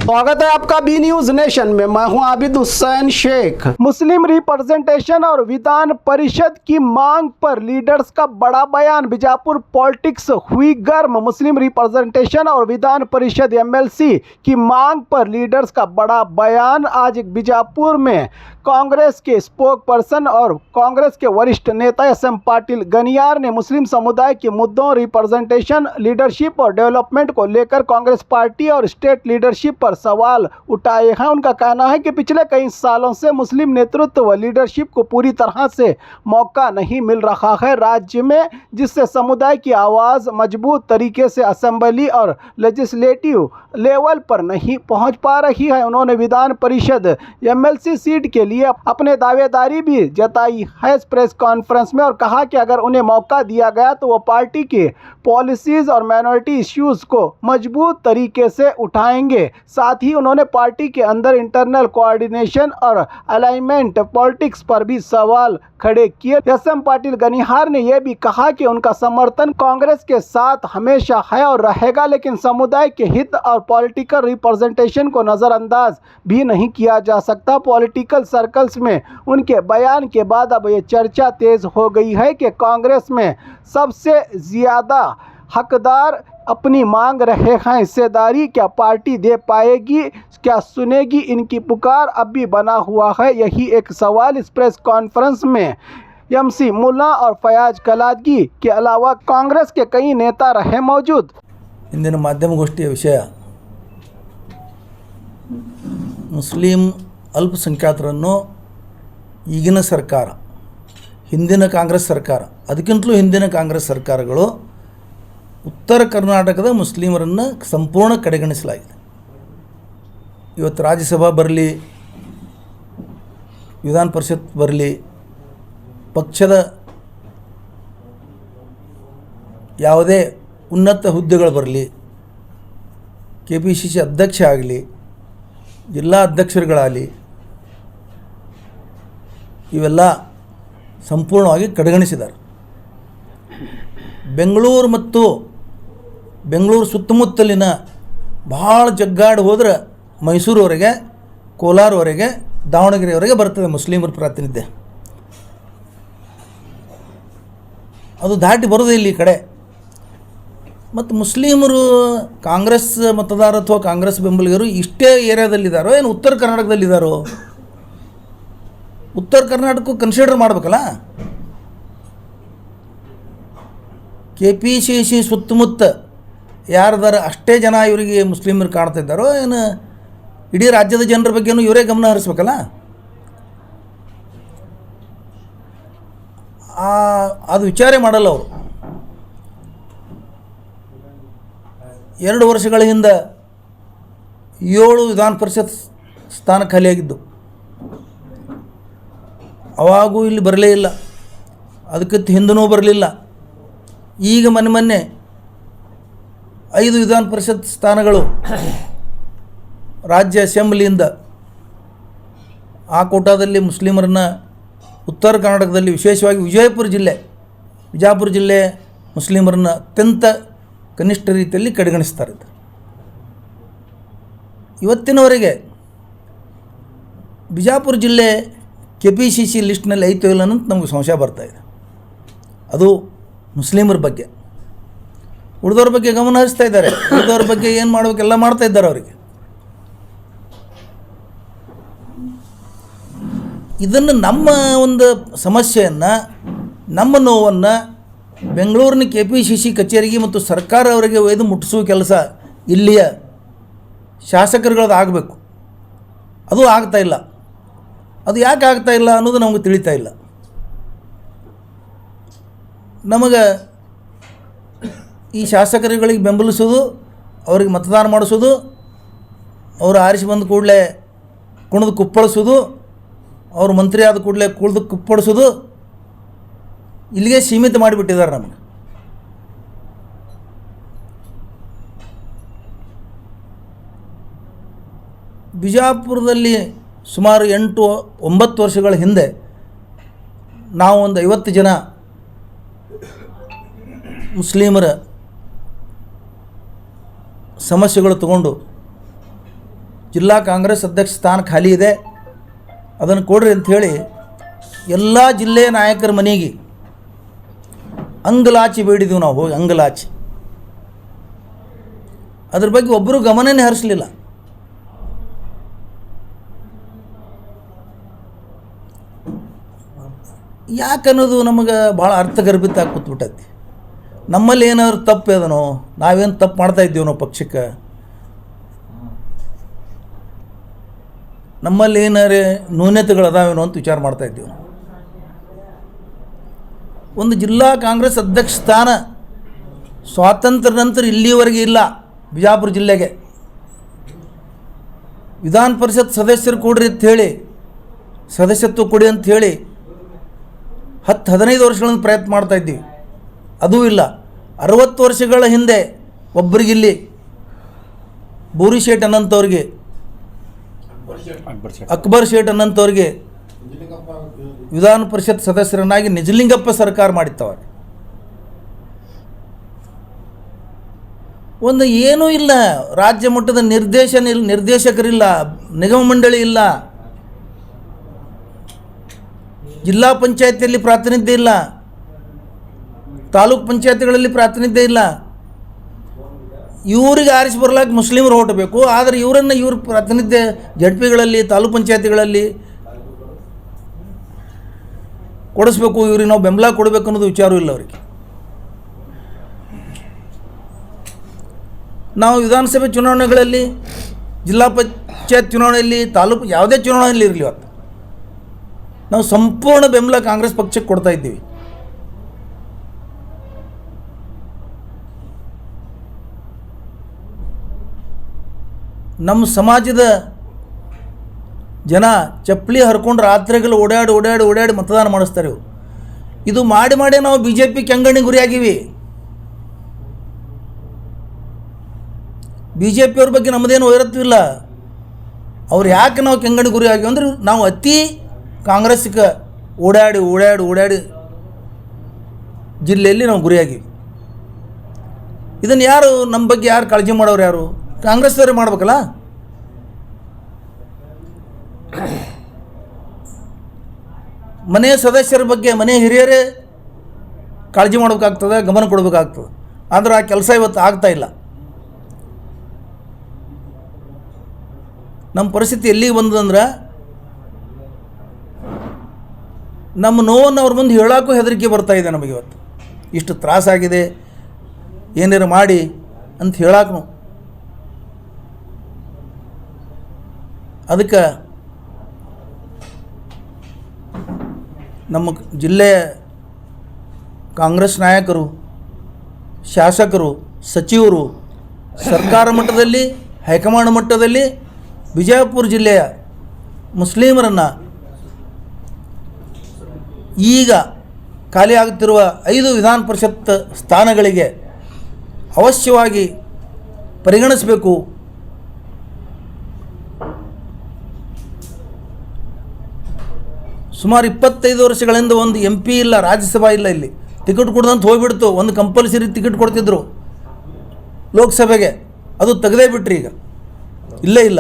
स्वागत है आपका बी न्यूज नेशन में। मैं हूं आबिद हुसैन शेख। मुस्लिम रिप्रेजेंटेशन और विधान परिषद की मांग पर लीडर्स का बड़ा बयान। बीजापुर पॉलिटिक्स हुई गर्म। मुस्लिम रिप्रेजेंटेशन और विधान परिषद एमएलसी की मांग पर लीडर्स का बड़ा बयान। आज बीजापुर में कांग्रेस के स्पोक पर्सन और कांग्रेस के वरिष्ठ नेता एस.एम. पाटिल गनियार ने मुस्लिम समुदाय के मुद्दों, रिप्रेजेंटेशन, लीडरशिप और डेवलपमेंट को लेकर कांग्रेस पार्टी और स्टेट लीडरशिप पर सवाल उठाए हैं। उनका कहना है कि पिछले कई सालों से मुस्लिम नेतृत्व व लीडरशिप को पूरी तरह से मौका नहीं मिल रहा है राज्य में, जिससे समुदाय की आवाज़ मजबूत तरीके से असेंबली और लेजिस्लेटिव लेवल पर नहीं पहुंच पा रही है। उन्होंने विधान परिषद एमएलसी सीट के लिए अपने दावेदारी भी जताई है इस प्रेस कॉन्फ्रेंस में और कहा कि अगर उन्हें मौका दिया गया तो वो पार्टी के पॉलिसीज और माइनॉरिटी इश्यूज को मजबूत तरीके से उठाएंगे। साथ ही उन्होंने पार्टी के अंदर इंटरनल कोऑर्डिनेशन और अलाइनमेंट पॉलिटिक्स पर भी सवाल खड़े किए। एस.एम. पाटिल गनिहार ने यह भी कहा कि उनका समर्थन कांग्रेस के साथ हमेशा है और रहेगा, लेकिन समुदाय के हित और पॉलिटिकल रिप्रेजेंटेशन को नज़रअंदाज भी नहीं किया जा सकता। पॉलिटिकल सर्कल्स में उनके बयान के बाद अब ये चर्चा तेज हो गई है कि कांग्रेस में सबसे ज़्यादा हकदार अपनी मांग रहे हैं। हिस्सेदारी क्या पार्टी दे पाएगी? क्या सुनेगी इनकी पुकार? अब भी बना हुआ है यही एक सवाल। इस प्रेस कॉन्फ्रेंस में एमसी मुल्ला और फयाज कलादगी के अलावा कांग्रेस के कई नेता रहे मौजूद। इंदिನ ಮಾಧ್ಯಮಗೋಷ್ಠಿಯ ವಿಷಯ ಮುಸ್ಲಿಂ ಅಲ್ಪಸಂಖ್ಯಾತರನ್ನು ಈಗಿನ ಸರ್ಕಾರ, ಹಿಂದಿನ ಕಾಂಗ್ರೆಸ್ ಸರ್ಕಾರ, ಅದಕ್ಕಿಂತಲೂ ಹಿಂದಿನ ಕಾಂಗ್ರೆಸ್ ಸರ್ಕಾರಗಳು ಉತ್ತರ ಕರ್ನಾಟಕದ ಮುಸ್ಲಿಮರನ್ನು ಸಂಪೂರ್ಣ ಕಡೆಗಣಿಸಲಾಗಿದೆ. ಇವತ್ತು ರಾಜ್ಯಸಭಾ ಬರಲಿ, ವಿಧಾನ ಪರಿಷತ್ ಬರಲಿ, ಪಕ್ಷದ ಯಾವುದೇ ಉನ್ನತ ಹುದ್ದೆಗಳು ಬರಲಿ, KPCC ಅಧ್ಯಕ್ಷ ಆಗಲಿ, ಜಿಲ್ಲಾ ಅಧ್ಯಕ್ಷರುಗಳಾಗಲಿ, ಇವೆಲ್ಲ ಸಂಪೂರ್ಣವಾಗಿ ಕಡೆಗಣಿಸಿದ್ದಾರೆ. ಬೆಂಗಳೂರು ಮತ್ತು ಬೆಂಗಳೂರು ಸುತ್ತಮುತ್ತಲಿನ ಭಾಳ ಜಗ್ಗಾಡಿ ಹೋದರೆ ಮೈಸೂರುವರೆಗೆ, ಕೋಲಾರವರೆಗೆ, ದಾವಣಗೆರೆವರೆಗೆ ಬರ್ತದೆ ಮುಸ್ಲಿಮರ ಪ್ರಾತಿನಿಧ್ಯ. ಅದು ದಾಟಿ ಬರೋದೇ ಇಲ್ಲಿ ಈ ಕಡೆ. ಮತ್ತು ಮುಸ್ಲಿಮರು ಕಾಂಗ್ರೆಸ್ ಮತದಾರ ಅಥವಾ ಕಾಂಗ್ರೆಸ್ ಬೆಂಬಲಿಗರು ಇಷ್ಟೇ ಏರಿಯಾದಲ್ಲಿದ್ದಾರೋ ಏನು ಉತ್ತರ ಕರ್ನಾಟಕದಲ್ಲಿದ್ದಾರೋ? ಉತ್ತರ ಕರ್ನಾಟಕಕ್ಕೂ ಕನ್ಸಿಡರ್ ಮಾಡಬೇಕಲ್ಲ. KPCC ಸುತ್ತಮುತ್ತ ಯಾರದಾರ ಅಷ್ಟೇ ಜನ ಇವರಿಗೆ ಮುಸ್ಲಿಮರು ಕಾಣ್ತಾ ಇದ್ದಾರೋ ಏನು ಇಡೀ ರಾಜ್ಯದ ಜನರ ಬಗ್ಗೆನೂ ಇವರೇ ಗಮನ ಹರಿಸ್ಬೇಕಲ್ಲ. ಅದು ವಿಚಾರ ಮಾಡಲ್ಲ ಅವರು. 2 ವರ್ಷಗಳ ಹಿಂದೆ 7 ವಿಧಾನ ಪರಿಷತ್ ಸ್ಥಾನ ಖಾಲಿಯಾಗಿದ್ದು, ಅವಾಗೂ ಇಲ್ಲಿ ಬರಲೇ ಇಲ್ಲ, ಅದಕ್ಕಿಂತ ಹಿಂದೂ ಬರಲಿಲ್ಲ. ಈಗ ಮೊನ್ನೆ 5 ವಿಧಾನ ಪರಿಷತ್ ಸ್ಥಾನಗಳು ರಾಜ್ಯ ಅಸೆಂಬ್ಲಿಯಿಂದ ಆ ಕೋಟಾದಲ್ಲಿ ಮುಸ್ಲಿಮರನ್ನು ಉತ್ತರ ಕರ್ನಾಟಕದಲ್ಲಿ ವಿಶೇಷವಾಗಿ ಬಿಜಾಪುರ ಜಿಲ್ಲೆ ಮುಸ್ಲಿಮರನ್ನು ಅತ್ಯಂತ ಕನಿಷ್ಠ ರೀತಿಯಲ್ಲಿ ಕಡೆಗಣಿಸ್ತಾರೆ. ಇವತ್ತಿನವರೆಗೆ ಬಿಜಾಪುರ ಜಿಲ್ಲೆ KPCC ಲಿಸ್ಟ್ನಲ್ಲಿ ಐತೋ ಇಲ್ಲ ಅಂತ ನಮಗೆ ಸಂಶಯ ಬರ್ತಾಯಿದೆ. ಅದು ಮುಸ್ಲಿಮರ ಬಗ್ಗೆ. ಉಳಿದವ್ರ ಬಗ್ಗೆ ಗಮನ ಹರಿಸ್ತಾ ಇದ್ದಾರೆ. ಉಳಿದವ್ರ ಬಗ್ಗೆ ಏನು ಮಾಡಬೇಕೆಲ್ಲ ಮಾಡ್ತಾ ಇದ್ದಾರೆ ಅವರಿಗೆ. ಇದನ್ನು ನಮ್ಮ ಒಂದು ಸಮಸ್ಯೆಯನ್ನು, ನಮ್ಮ ನೋವನ್ನು ಬೆಂಗಳೂರಿನ KPCC ಕಚೇರಿಗೆ ಮತ್ತು ಸರ್ಕಾರ ಅವರಿಗೆ ಒಯ್ದು ಮುಟ್ಟಿಸುವ ಕೆಲಸ ಇಲ್ಲಿಯ ಶಾಸಕರುಗಳದ್ದು ಆಗಬೇಕು. ಅದು ಆಗ್ತಾಯಿಲ್ಲ. ಅದು ಯಾಕೆ ಆಗ್ತಾಯಿಲ್ಲ ಅನ್ನೋದು ನಮಗೆ ತಿಳಿತಾ ಇಲ್ಲ. ನಮಗೆ ಈ ಶಾಸಕರುಗಳಿಗೆ ಬೆಂಬಲಿಸೋದು, ಅವ್ರಿಗೆ ಮತದಾನ ಮಾಡಿಸೋದು, ಅವರು ಆರಿಸಿ ಬಂದ ಕೂಡಲೇ ಕುಣಿದು ಕುಪ್ಪಳಿಸೋದು, ಅವರು ಮಂತ್ರಿ ಆದ ಕೂಡಲೇ ಕುಣಿದು ಕುಪ್ಪಳಿಸೋದು, ಇಲ್ಲಿಗೆ ಸೀಮಿತ ಮಾಡಿಬಿಟ್ಟಿದ್ದಾರೆ ನಮಗೆ. ಬಿಜಾಪುರದಲ್ಲಿ ಸುಮಾರು 8-9 ವರ್ಷಗಳ ಹಿಂದೆ ನಾವು ಒಂದು 50 ಜನ ಮುಸ್ಲಿಮರ ಸಮಸ್ಯೆಗಳು ತಗೊಂಡು ಜಿಲ್ಲಾ ಕಾಂಗ್ರೆಸ್ ಅಧ್ಯಕ್ಷ ಸ್ಥಾನ ಖಾಲಿ ಇದೆ, ಅದನ್ನು ಕೊಡ್ರಿ ಅಂಥೇಳಿ ಎಲ್ಲ ಜಿಲ್ಲೆಯ ನಾಯಕರ ಮನೆಗೆ ಅಂಗಲಾಚಿ ಬೇಡಿದೀವಿ ನಾವು ಹೋಗಿ, ಅಂಗಲಾಚಿ. ಅದ್ರ ಬಗ್ಗೆ ಒಬ್ಬರು ಗಮನನೇ ಹರಿಸಲಿಲ್ಲ. ಯಾಕನ್ನೋದು ನಮಗೆ ಭಾಳ ಅರ್ಥಗರ್ಭಿತ ಆಗಿ ಕೂತ್ಬಿಟ್ಟೈತಿ. ನಮ್ಮಲ್ಲಿ ಏನಾದ್ರು ತಪ್ಪು ಅದನೋ, ನಾವೇನು ತಪ್ಪು ಮಾಡ್ತಾ ಇದ್ದೀವನೋ ಪಕ್ಷಕ್ಕೆ, ನಮ್ಮಲ್ಲಿ ಏನಾರೇ ನ್ಯೂನತೆಗಳು ಅದಾವೇನೋ ಅಂತ ವಿಚಾರ ಮಾಡ್ತಾ ಇದ್ದೀವಿ. ಒಂದು ಜಿಲ್ಲಾ ಕಾಂಗ್ರೆಸ್ ಅಧ್ಯಕ್ಷ ಸ್ಥಾನ ಸ್ವಾತಂತ್ರ್ಯ ನಂತರ ಇಲ್ಲಿವರೆಗೆ ಇಲ್ಲ ಬಿಜಾಪುರ ಜಿಲ್ಲೆಗೆ. ವಿಧಾನ ಪರಿಷತ್ ಸದಸ್ಯರು ಕೊಡ್ರಿ ಅಂಥೇಳಿ, ಸದಸ್ಯತ್ವ ಕೊಡಿ ಅಂಥೇಳಿ 10-15 ವರ್ಷಗಳಿಂದ ಪ್ರಯತ್ನ ಮಾಡ್ತಾಯಿದ್ದೀವಿ, ಅದೂ ಇಲ್ಲ. 60 ವರ್ಷಗಳ ಹಿಂದೆ ಒಬ್ಬರಿಗಿಲ್ಲಿ ಬೋರಿ ಶೇಟ್ ಅನ್ನಂಥವ್ರಿಗೆ, ಅಕ್ಬರ್ ಶೇಟ್ ಅನ್ನಂಥವ್ರಿಗೆ ವಿಧಾನ ಪರಿಷತ್ ಸದಸ್ಯರನ್ನಾಗಿ ನಿಜಲಿಂಗಪ್ಪ ಸರ್ಕಾರ ಮಾಡಿತ್ತವಾಗ. ಒಂದು ಏನೂ ಇಲ್ಲ, ರಾಜ್ಯ ಮಟ್ಟದ ನಿರ್ದೇಶಕರಿಲ್ಲ, ನಿಗಮ ಮಂಡಳಿ ಇಲ್ಲ, ಜಿಲ್ಲಾ ಪಂಚಾಯತಿಯಲ್ಲಿ ಪ್ರಾತಿನಿಧ್ಯ ಇಲ್ಲ, ತಾಲೂಕು ಪಂಚಾಯತಿಗಳಲ್ಲಿ ಪ್ರಾತಿನಿಧ್ಯ ಇಲ್ಲ. ಇವರಿಗೆ ಆರಿಸಿ ಬರ್ಲಾಕ ಮುಸ್ಲಿಮರು ಹೊರಟಬೇಕು, ಆದರೆ ಇವ್ರ ಪ್ರಾತಿನಿಧ್ಯ ಜಡ್ಪಿಗಳಲ್ಲಿ ತಾಲೂಕು ಪಂಚಾಯತಿಗಳಲ್ಲಿ ಕೊಡಿಸ್ಬೇಕು, ಇವ್ರಿಗೆ ನಾವು ಬೆಂಬಲ ಕೊಡಬೇಕು ಅನ್ನೋದು ವಿಚಾರ ಇಲ್ಲ ಅವರಿಗೆ. ನಾವು ವಿಧಾನಸಭೆ ಚುನಾವಣೆಗಳಲ್ಲಿ, ಜಿಲ್ಲಾ ಪಂಚಾಯತ್ ಚುನಾವಣೆಯಲ್ಲಿ, ತಾಲೂಕು ಯಾವುದೇ ಚುನಾವಣೆಯಲ್ಲಿ ಇರಲಿ, ಇವತ್ತು ನಾವು ಸಂಪೂರ್ಣ ಬೆಂಬಲ ಕಾಂಗ್ರೆಸ್ ಪಕ್ಷಕ್ಕೆ ಕೊಡ್ತಾ ಇದ್ದೀವಿ. ನಮ್ಮ ಸಮಾಜದ ಜನ ಚಪ್ಪಲಿ ಹರ್ಕೊಂಡು ರಾತ್ರಿಗಳು ಓಡಾಡಿ ಮತದಾನ ಮಾಡಿಸ್ತಾರೆ. ಇದು ಮಾಡಿ ನಾವು BJP ಕೆಂಗಣ್ಣಿ ಗುರಿಯಾಗಿವಿ. BJPಯವ್ರ ಬಗ್ಗೆ ನಮ್ಮದೇನು ವೈರತ್ವಿಲ್ಲ. ಅವ್ರು ಯಾಕೆ ನಾವು ಕೆಂಗಣ್ಣಿ ಗುರಿ ಆಗಿವಿ ಅಂದ್ರೆ, ನಾವು ಅತಿ ಕಾಂಗ್ರೆಸ್ಗೆ ಓಡಾಡಿ ಜಿಲ್ಲೆಯಲ್ಲಿ ನಾವು ಗುರಿಯಾಗಿವಿ. ಇದನ್ನು ಯಾರು ನಮ್ಮ ಬಗ್ಗೆ ಯಾರು ಕಾಳಜಿ ಮಾಡೋರು? ಯಾರು? ಕಾಂಗ್ರೆಸ್ದವರೇ ಮಾಡ್ಬೇಕಲ್ಲ. ಮನೆಯ ಸದಸ್ಯರ ಬಗ್ಗೆ ಮನೆ ಹಿರಿಯರೇ ಕಾಳಜಿ ಮಾಡಬೇಕಾಗ್ತದೆ, ಗಮನ ಕೊಡಬೇಕಾಗ್ತದೆ. ಆದರೆ ಆ ಕೆಲಸ ಇವತ್ತು ಆಗ್ತಾ ಇಲ್ಲ. ನಮ್ಮ ಪರಿಸ್ಥಿತಿ ಎಲ್ಲಿಗೆ ಬಂದದಂದ್ರೆ, ನಮ್ಮ ನೋವನ್ನು ಅವ್ರ ಮುಂದೆ ಹೇಳೋಕ್ಕೂ ಹೆದರಿಕೆ ಬರ್ತಾಯಿದೆ ನಮಗೆ. ಇವತ್ತು ಇಷ್ಟು ತ್ರಾಸಾಗಿದೆ, ಏನಾರು ಮಾಡಿ ಅಂತ ಹೇಳೋಕ್ಕೂ. ಅದಕ್ಕೆ ನಮ್ಮ ಜಿಲ್ಲೆಯ ಕಾಂಗ್ರೆಸ್ ನಾಯಕರು, ಶಾಸಕರು, ಸಚಿವರು, ಸರ್ಕಾರ ಮಟ್ಟದಲ್ಲಿ, ಹೈಕಮಾಂಡ್ ಮಟ್ಟದಲ್ಲಿ ಬಿಜಾಪುರ ಜಿಲ್ಲೆಯ ಮುಸ್ಲಿಮರನ್ನು ಈಗ ಖಾಲಿ ಆಗುತ್ತಿರುವ 5 ವಿಧಾನ ಪರಿಷತ್ ಸ್ಥಾನಗಳಿಗೆ ಅವಶ್ಯವಾಗಿ ಪರಿಗಣಿಸಬೇಕು. ಸುಮಾರು 25 ವರ್ಷಗಳಿಂದ ಒಂದು MP ಇಲ್ಲ, ರಾಜ್ಯಸಭಾ ಇಲ್ಲ. ಇಲ್ಲಿ ಟಿಕೆಟ್ ಕೊಡ್ದಂತ ಹೋಗ್ಬಿಡ್ತು. ಒಂದು ಕಂಪಲ್ಸರಿ ಟಿಕೆಟ್ ಕೊಡ್ತಿದ್ರು ಲೋಕಸಭೆಗೆ, ಅದು ತೆಗೆದೇ ಬಿಟ್ರಿ. ಈಗ ಇಲ್ಲೇ ಇಲ್ಲ.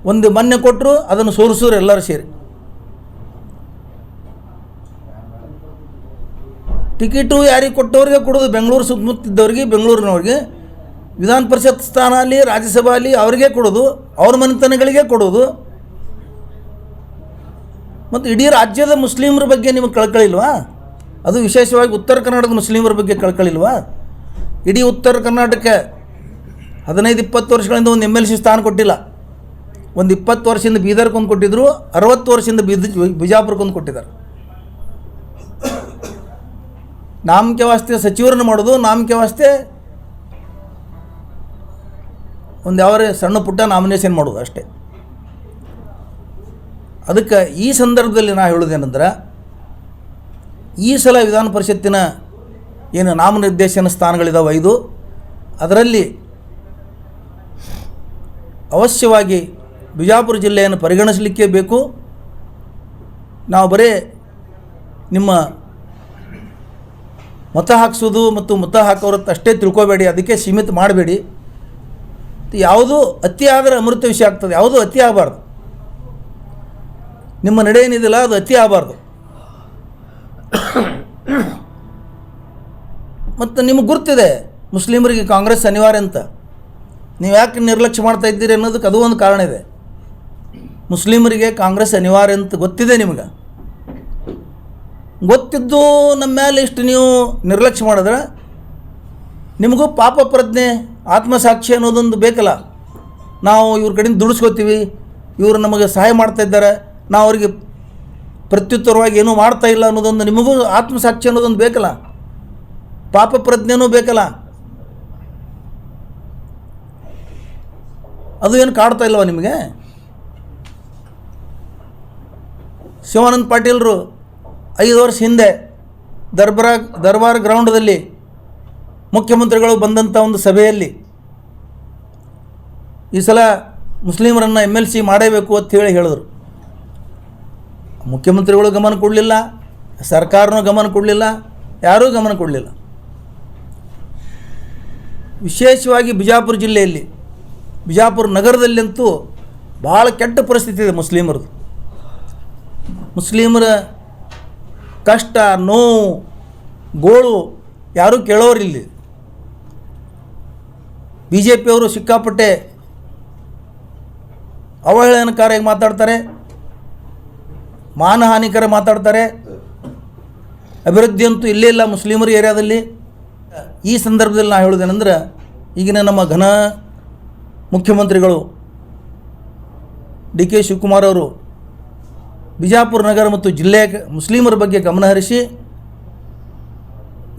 ಒಂದು ಮೊನ್ನೆ ಕೊಟ್ಟರು, ಅದನ್ನು ಸೋರಿಸೋರು ಎಲ್ಲರೂ ಸೇರಿ. ಟಿಕೆಟು ಯಾರಿಗೆ ಕೊಟ್ಟವ್ರಿಗೆ ಕೊಡೋದು, ಬೆಂಗಳೂರು ಸುತ್ತಮುತ್ತಿದ್ದವ್ರಿಗೆ, ಬೆಂಗಳೂರಿನವ್ರಿಗೆ ವಿಧಾನ ಪರಿಷತ್ ಸ್ಥಾನ ಅಲ್ಲಿ, ರಾಜ್ಯಸಭಾ ಅಲ್ಲಿ ಅವರಿಗೆ ಕೊಡೋದು, ಅವ್ರ ಮನೆತನಗಳಿಗೆ ಕೊಡೋದು. ಮತ್ತು ಇಡೀ ರಾಜ್ಯದ ಮುಸ್ಲಿಮರ ಬಗ್ಗೆ ನಿಮಗೆ ಕಳ್ಕಳಿಲ್ವಾ? ಅದು ವಿಶೇಷವಾಗಿ ಉತ್ತರ ಕರ್ನಾಟಕದ ಮುಸ್ಲಿಮರ ಬಗ್ಗೆ ಕಳ್ಕಳಿಲ್ವಾ? ಇಡೀ ಉತ್ತರ ಕರ್ನಾಟಕ 15-20 ವರ್ಷಗಳಿಂದ ಒಂದು MLC ಸ್ಥಾನ ಕೊಟ್ಟಿಲ್ಲ. ಒಂದು 20 ವರ್ಷದಿಂದ ಬೀದರ್ಗೊಂದು ಕೊಟ್ಟಿದ್ದರು, 60 ವರ್ಷದಿಂದ ಬಿಜಾಪುರಕ್ಕೊಂದು ಕೊಟ್ಟಿದ್ದಾರೆ. ನಾಮಕೆ ವಾಸ್ತೆ ಸಚಿವರನ್ನು ಮಾಡೋದು, ನಾಮಕೆ ವಾಸ್ತೆ ಒಂದು ಯಾವ ಸಣ್ಣ ಪುಟ್ಟ ನಾಮಿನೇಷನ್ ಮಾಡೋದು ಅಷ್ಟೇ. ಅದಕ್ಕೆ ಈ ಸಂದರ್ಭದಲ್ಲಿ ನಾ ಹೇಳೋದೇನೆಂದ್ರೆ, ಈ ಸಲ ವಿಧಾನ ಪರಿಷತ್ತಿನ ಏನು ನಾಮನಿರ್ದೇಶನ ಸ್ಥಾನಗಳಿದಾವೆ 5, ಅದರಲ್ಲಿ ಅವಶ್ಯವಾಗಿ ಬಿಜಾಪುರ ಜಿಲ್ಲೆಯನ್ನು ಪರಿಗಣಿಸಲಿಕ್ಕೆ ಬೇಕು. ನಾವು ಬರೀ ನಿಮ್ಮ ಮತ ಹಾಕಿಸೋದು ಮತ್ತು ಮತ ಹಾಕೋರತ್ತು ಅಷ್ಟೇ ತಿಳ್ಕೊಬೇಡಿ, ಅದಕ್ಕೆ ಸೀಮಿತ ಮಾಡಬೇಡಿ. ಯಾವುದೂ ಅತಿ ಆದರೆ ಅಮೃತ ವಿಷಯ ಆಗ್ತದೆ, ಯಾವುದೂ ಅತಿ ಆಗಬಾರ್ದು. ನಿಮ್ಮ ನಡೆ ಏನಿದಿಲ್ಲ ಅದು ಅತಿ ಆಗಬಾರ್ದು. ಮತ್ತು ನಿಮಗೆ ಗುರ್ತಿದೆ ಮುಸ್ಲಿಮರಿಗೆ ಕಾಂಗ್ರೆಸ್ ಅನಿವಾರ್ಯ ಅಂತ. ನೀವು ಯಾಕೆ ನಿರ್ಲಕ್ಷ್ಯ ಮಾಡ್ತಾ ಇದ್ದೀರಿ ಅನ್ನೋದಕ್ಕೆ ಅದು ಒಂದು ಕಾರಣ ಇದೆ. ಮುಸ್ಲಿಮರಿಗೆ ಕಾಂಗ್ರೆಸ್ ಅನಿವಾರ್ಯ ಅಂತ ಗೊತ್ತಿದೆ ನಿಮಗೆ. ಗೊತ್ತಿದ್ದು ನಮ್ಮ ಮೇಲೆ ಇಷ್ಟು ನೀವು ನಿರ್ಲಕ್ಷ್ಯ ಮಾಡಿದ್ರೆ ನಿಮಗೂ ಪಾಪ ಪ್ರಜ್ಞೆ, ಆತ್ಮಸಾಕ್ಷಿ ಅನ್ನೋದೊಂದು ಬೇಕಲ್ಲ. ನಾವು ಇವ್ರ ಕಡೆಯಿಂದ ದುಡಿಸ್ಕೋತೀವಿ, ಇವರು ನಮಗೆ ಸಹಾಯ ಮಾಡ್ತಾಯಿದ್ದಾರೆ, ನಾವು ಅವರಿಗೆ ಪ್ರತ್ಯುತ್ತರವಾಗಿ ಏನೂ ಮಾಡ್ತಾಯಿಲ್ಲ ಅನ್ನೋದೊಂದು ನಿಮಗೂ ಆತ್ಮಸಾಕ್ಷಿ ಅನ್ನೋದೊಂದು ಬೇಕಲ್ಲ, ಪಾಪ ಪ್ರಜ್ಞೆನೂ ಬೇಕಲ್ಲ. ಅದು ಏನು ಕಾಡ್ತಾ ಇಲ್ವ ನಿಮಗೆ? ಶಿವಾನಂದ ಪಾಟೀಲರು 5 ವರ್ಷ ಹಿಂದೆ ದರ್ಬಾರ್ ಗ್ರೌಂಡದಲ್ಲಿ ಮುಖ್ಯಮಂತ್ರಿಗಳು ಬಂದಂಥ ಒಂದು ಸಭೆಯಲ್ಲಿ ಈ ಸಲ ಮುಸ್ಲಿಮರನ್ನು MLC ಮಾಡೇಬೇಕು ಅಂತೇಳಿ ಹೇಳಿದ್ರು. ಮುಖ್ಯಮಂತ್ರಿಗಳು ಗಮನ ಕೊಡಲಿಲ್ಲ, ಸರ್ಕಾರನೂ ಗಮನ ಕೊಡಲಿಲ್ಲ, ಯಾರೂ ಗಮನ ಕೊಡಲಿಲ್ಲ. ವಿಶೇಷವಾಗಿ ಬಿಜಾಪುರ ಜಿಲ್ಲೆಯಲ್ಲಿ, ಬಿಜಾಪುರ ನಗರದಲ್ಲಂತೂ ಭಾಳ ಕೆಟ್ಟ ಪರಿಸ್ಥಿತಿ ಇದೆ ಮುಸ್ಲಿಮರದು. ಮುಸ್ಲಿಮರ ಕಷ್ಟ, ನೋವು, ಗೋಳು ಯಾರೂ ಕೇಳೋರಿಲ್ಲಿ. BJP ಅವರು ಸಿಕ್ಕಾಪಟ್ಟೆ ಅವಹೇಳನಕಾರಿಯಾಗಿ ಮಾತಾಡ್ತಾರೆ, ಮಾನಹಾನಿಕರ ಮಾತಾಡ್ತಾರೆ. ಅಭಿವೃದ್ಧಿ ಅಂತೂ ಇಲ್ಲೇ ಇಲ್ಲ ಮುಸ್ಲಿಮರ ಏರಿಯಾದಲ್ಲಿ. ಈ ಸಂದರ್ಭದಲ್ಲಿ ನಾನು ಹೇಳೋದೇನೆಂದ್ರೆ, ಈಗಿನ ನಮ್ಮ ಘನ ಮುಖ್ಯಮಂತ್ರಿಗಳು DK ಶಿವಕುಮಾರ್ ಅವರು ಬಿಜಾಪುರ ನಗರ ಮತ್ತು ಜಿಲ್ಲೆಯ ಮುಸ್ಲಿಮರ ಬಗ್ಗೆ ಗಮನಹರಿಸಿ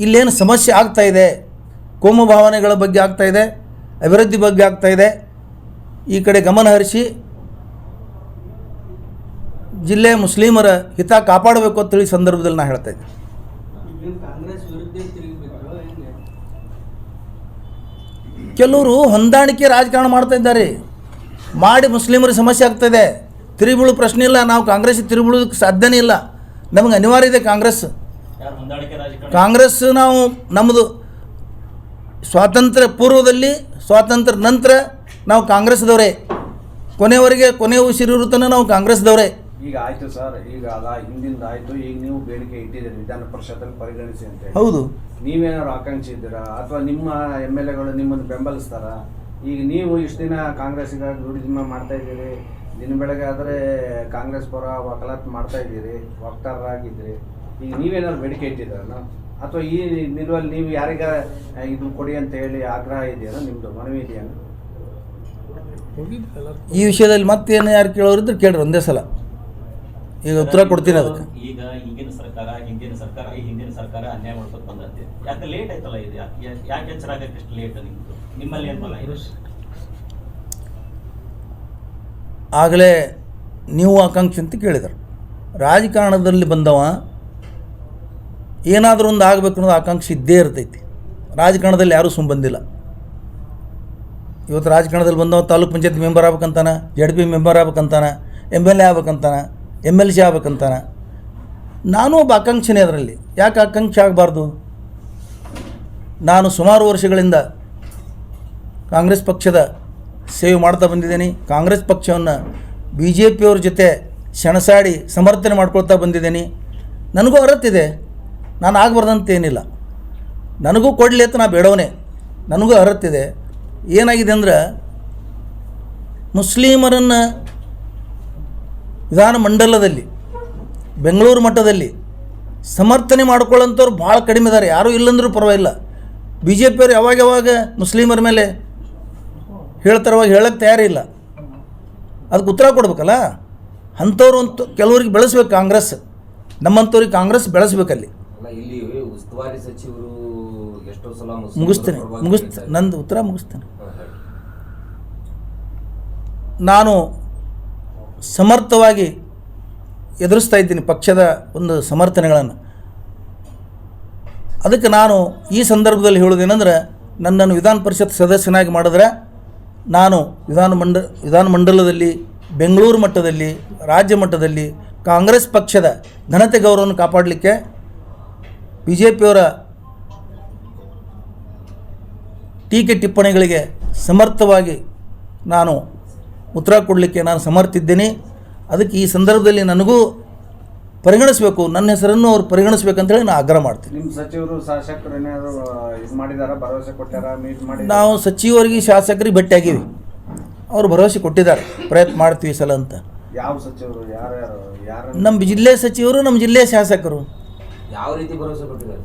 ಇಲ್ಲೇನು ಸಮಸ್ಯೆ ಆಗ್ತಾಯಿದೆ, ಕೋಮು ಭಾವನೆಗಳ ಬಗ್ಗೆ ಆಗ್ತಾಯಿದೆ, ಅಭಿವೃದ್ಧಿ ಬಗ್ಗೆ ಆಗ್ತಾಯಿದೆ, ಈ ಕಡೆ ಗಮನಹರಿಸಿ ಜಿಲ್ಲೆಯ ಮುಸ್ಲಿಮರ ಹಿತ ಕಾಪಾಡಬೇಕು ಅಂತೇಳಿ ಸಂದರ್ಭದಲ್ಲಿ ನಾನು ಹೇಳ್ತಾಯಿದ್ದೆ. ಕೆಲವರು ಹೊಂದಾಣಿಕೆ ರಾಜಕಾರಣ ಮಾಡ್ತಾ ಇದ್ದಾರೆ, ಮಾಡಿ ಮುಸ್ಲಿಮರ ಸಮಸ್ಯೆ ಆಗ್ತಾಯಿದೆ. ತಿರುಬೀಳು ಪ್ರಶ್ನೆ ಇಲ್ಲ, ನಾವು ಕಾಂಗ್ರೆಸ್ ತಿರುಬೀಳೋದಕ್ಕೆ ಸಾಧ್ಯನೇ ಇಲ್ಲ. ನಮಗೆ ಅನಿವಾರ್ಯ ಇದೆ ಕಾಂಗ್ರೆಸ್. ನಾವು ನಮ್ಮದು ಸ್ವಾತಂತ್ರ್ಯ ಪೂರ್ವದಲ್ಲಿ, ಸ್ವಾತಂತ್ರ್ಯ ನಂತರ ನಾವು ಕಾಂಗ್ರೆಸ್ದವರೇ, ಕೊನೆಯವರೆಗೆ ಕೊನೆ ಉಸಿರಿರು ತನಕ ನಾವು ಕಾಂಗ್ರೆಸ್ದವರೇ. ಈಗ ಆಯಿತು ಸರ್, ಈಗ ಅಲ್ಲ ಹಿಂದಿಂದ ಆಯಿತು, ಈಗ ನೀವು ಬೇಡಿಕೆ ಇಟ್ಟಿದ್ದೀರಿ ವಿಧಾನ ಪರಿಷತ್ತಲ್ಲಿ ಪರಿಗಣಿಸಿ ಅಂತ ಹೇಳಿ. ಹೌದು, ನೀವೇನಾದ್ರು ಆಕಾಂಕ್ಷಿ ಇದ್ದೀರಾ ಅಥವಾ ನಿಮ್ಮ MLAಗಳು ನಿಮ್ಮನ್ನು ಬೆಂಬಲಿಸ್ತಾರ? ಈಗ ನೀವು ಇಷ್ಟು ದಿನ ಕಾಂಗ್ರೆಸ್ಸಿಗೆ ದುಡಿಮೆ ಮಾಡ್ತಾ ಇದ್ದೀರಿ, ದಿನ ಬೆಳಗ್ಗೆ ಆದರೆ ಕಾಂಗ್ರೆಸ್ ಪರ ವಕಾಲತ್ ಮಾಡ್ತಾ ಇದ್ದೀರಿ, ವಕ್ತಾರರಾಗಿದ್ದೀರಿ. ಈಗ ನೀವೇನಾದ್ರು ಬೇಡಿಕೆ ಇಟ್ಟಿದ್ದೀರಲ್ಲ, ಅಥವಾ ಈ ನಿಲುವಲ್ಲಿ ನೀವು ಯಾರಿಗ ಇದು ಕೊಡಿ ಅಂತ ಹೇಳಿ ಆಗ್ರಹ ಇದೆಯಲ್ಲ, ನಿಮ್ಮದು ಮನವಿ ಇದೆಯಾ? ಈ ವಿಷಯದಲ್ಲಿ ಮತ್ತೇನು ಯಾರು ಕೇಳೋರಿದ್ರೆ ಕೇಳ್ರಿ ಒಂದೇ ಸಲ, ಈಗ ಉತ್ತರ ಕೊಡ್ತೀನಿ ಅದಕ್ಕೆ. ಈಗ ಹಿಂದಿನ ಸರ್ಕಾರ ಅನ್ಯಾಯ ಮಾಡ್ಕೊಂಡು ಬಂದತ್ತೆ, ಯಾಕೆ ಲೇಟ್ ಆಯ್ತಲ್ಲ ಇದು? ಯಾಕೆ ಎಚ್ಚರ ಆಗಕ್ಕೆ ಎಷ್ಟು ಲೇಟ್? ನಿಮ್ಮಲ್ಲಿ ಏನು ಬಲ ಇದೆ? ಆಗಲೇ ನೀವು ಆಕಾಂಕ್ಷಿ ಅಂತ ಕೇಳಿದರು. ರಾಜಕಾರಣದಲ್ಲಿ ಬಂದವ ಏನಾದರೂ ಒಂದು ಆಗಬೇಕು ಅನ್ನೋದು ಆಕಾಂಕ್ಷೆ ಇದ್ದೇ ಇರ್ತೈತಿ. ರಾಜಕಾರಣದಲ್ಲಿ ಯಾರೂ ಸುಮ್ಮ ಬಂದಿಲ್ಲ. ಇವತ್ತು ರಾಜಕಾರಣದಲ್ಲಿ ಬಂದವ ತಾಲೂಕ್ ಪಂಚಾಯತ್ ಮೆಂಬರ್ ಆಗ್ಬೇಕಂತಾನೆ, ZP ಮೆಂಬರ್ ಆಗ್ಬೇಕಂತಾನೆ, MLA ಆಗ್ಬೇಕಂತಾನೆ, MLC ಆಗ್ಬೇಕಂತಾನೆ. ನಾನು ಒಬ್ಬ ಆಕಾಂಕ್ಷಿನೇ ಅದರಲ್ಲಿ. ಯಾಕೆ ಆಕಾಂಕ್ಷೆ ಆಗಬಾರ್ದು? ನಾನು ಸುಮಾರು ವರ್ಷಗಳಿಂದ ಕಾಂಗ್ರೆಸ್ ಪಕ್ಷದ ಸೇವೆ ಮಾಡ್ತಾ ಬಂದಿದ್ದೀನಿ. ಕಾಂಗ್ರೆಸ್ ಪಕ್ಷವನ್ನು BJP ಅವ್ರ ಜೊತೆ ಸೆಣಸಾಡಿ ಸಮರ್ಥನೆ ಮಾಡ್ಕೊಳ್ತಾ ಬಂದಿದ್ದೀನಿ. ನನಗೂ ಅರ್ಹತೆ ನಾನು ಆಗಬಾರ್ದಂತೇನಿಲ್ಲ, ನನಗೂ ಕೊಡಲಿ ಅಂತ ನಾ ಬೇಡವನೇ, ನನಗೂ ಅರ್ಹತೆ. ಏನಾಗಿದೆ ಅಂದ್ರೆ, ಮುಸ್ಲಿಮರನ್ನು ವಿಧಾನಮಂಡಲದಲ್ಲಿ ಬೆಂಗಳೂರು ಮಟ್ಟದಲ್ಲಿ ಸಮರ್ಥನೆ ಮಾಡ್ಕೊಳ್ಳೋಂಥವ್ರು ಭಾಳ ಕಡಿಮೆ ಇದ್ದಾರೆ. ಯಾರೂ ಇಲ್ಲಂದ್ರೂ ಪರವಾಗಿಲ್ಲ. BJP ಅವ್ರು ಯಾವಾಗ ಮುಸ್ಲಿಮರ ಮೇಲೆ ಹೇಳ್ತಾರೆ, ಅವಾಗ ಹೇಳಕ್ಕೆ ತಯಾರಿಲ್ಲ. ಅದಕ್ಕೆ ಉತ್ತರ ಕೊಡ್ಬೇಕಲ್ಲ. ಅಂಥವ್ರು ಅಂತೂ ಕೆಲವ್ರಿಗೆ ಬೆಳೆಸ್ಬೇಕು ಕಾಂಗ್ರೆಸ್, ನಮ್ಮಂಥವ್ರಿಗೆ ಕಾಂಗ್ರೆಸ್ ಬೆಳೆಸ್ಬೇಕಲ್ಲಿ. ಇಲ್ಲಿ ಉಸ್ತುವಾರಿ ಸಚಿವರು ಎಷ್ಟೋ ಸಲ ಮುಗಿಸ್ತೇನೆ ನಂದು ಉತ್ತರ ಮುಗಿಸ್ತೇನೆ. ನಾನು ಸಮರ್ಥವಾಗಿ ಎದುರಿಸ್ತಾ ಇದ್ದೀನಿ ಪಕ್ಷದ ಒಂದು ಸಮರ್ಥನೆಗಳನ್ನು. ಅದಕ್ಕೆ ನಾನು ಈ ಸಂದರ್ಭದಲ್ಲಿ ಹೇಳೋದೇನೆಂದ್ರೆ, ನನ್ನನ್ನು ವಿಧಾನ ಪರಿಷತ್ ಸದಸ್ಯನಾಗಿ ಮಾಡಿದ್ರೆ ನಾನು ವಿಧಾನಮಂಡಲದಲ್ಲಿ, ಬೆಂಗಳೂರು ಮಟ್ಟದಲ್ಲಿ, ರಾಜ್ಯ ಮಟ್ಟದಲ್ಲಿ ಕಾಂಗ್ರೆಸ್ ಪಕ್ಷದ ಘನತೆ ಗೌರವವನ್ನು ಕಾಪಾಡಲಿಕ್ಕೆ BJPಯವರ ಟೀಕೆ ಟಿಪ್ಪಣಿಗಳಿಗೆ ಸಮರ್ಥವಾಗಿ ನಾನು ಉತ್ತರ ಕೊಡಲಿಕ್ಕೆ ನಾನು ಸಮರ್ಥಿದ್ದೇನೆ. ಅದಕ್ಕೆ ಈ ಸಂದರ್ಭದಲ್ಲಿ ನನಗೂ ಪರಿಗಣಿಸಬೇಕು, ನನ್ನ ಹೆಸರನ್ನು ಅವ್ರು ಪರಿಗಣಿಸ್ಬೇಕಂತೇಳಿ ನಾನು ಆಗ್ರಹ ಮಾಡ್ತೀನಿ. ನಿಮ್ಮ ಸಚಿವರು ಶಾಸಕರು ಏನಾದ್ರು ಇದು ಮಾಡಿದಾರ, ಭರವಸೆ ಕೊಟ್ಟಾರ, ಮೀಟ್ ಮಾಡಿ? ನಾವು ಸಚಿವರಿಗೆ ಶಾಸಕರಿಗೆ ಭೇಟಿಯಾಗೀವಿ, ಅವರು ಭರವಸೆ ಕೊಟ್ಟಿದ್ದಾರೆ ಪ್ರಯತ್ನ ಮಾಡ್ತೀವಿ ಸಲ ಅಂತ. ಯಾವ ಸಚಿವರು, ಯಾರು? ನಮ್ಮ ಜಿಲ್ಲೆ ಸಚಿವರು, ನಮ್ಮ ಜಿಲ್ಲೆಯ ಶಾಸಕರು. ಯಾವ ರೀತಿ ಭರವಸೆ ಕೊಟ್ಟಿದ್ದಾರೆ?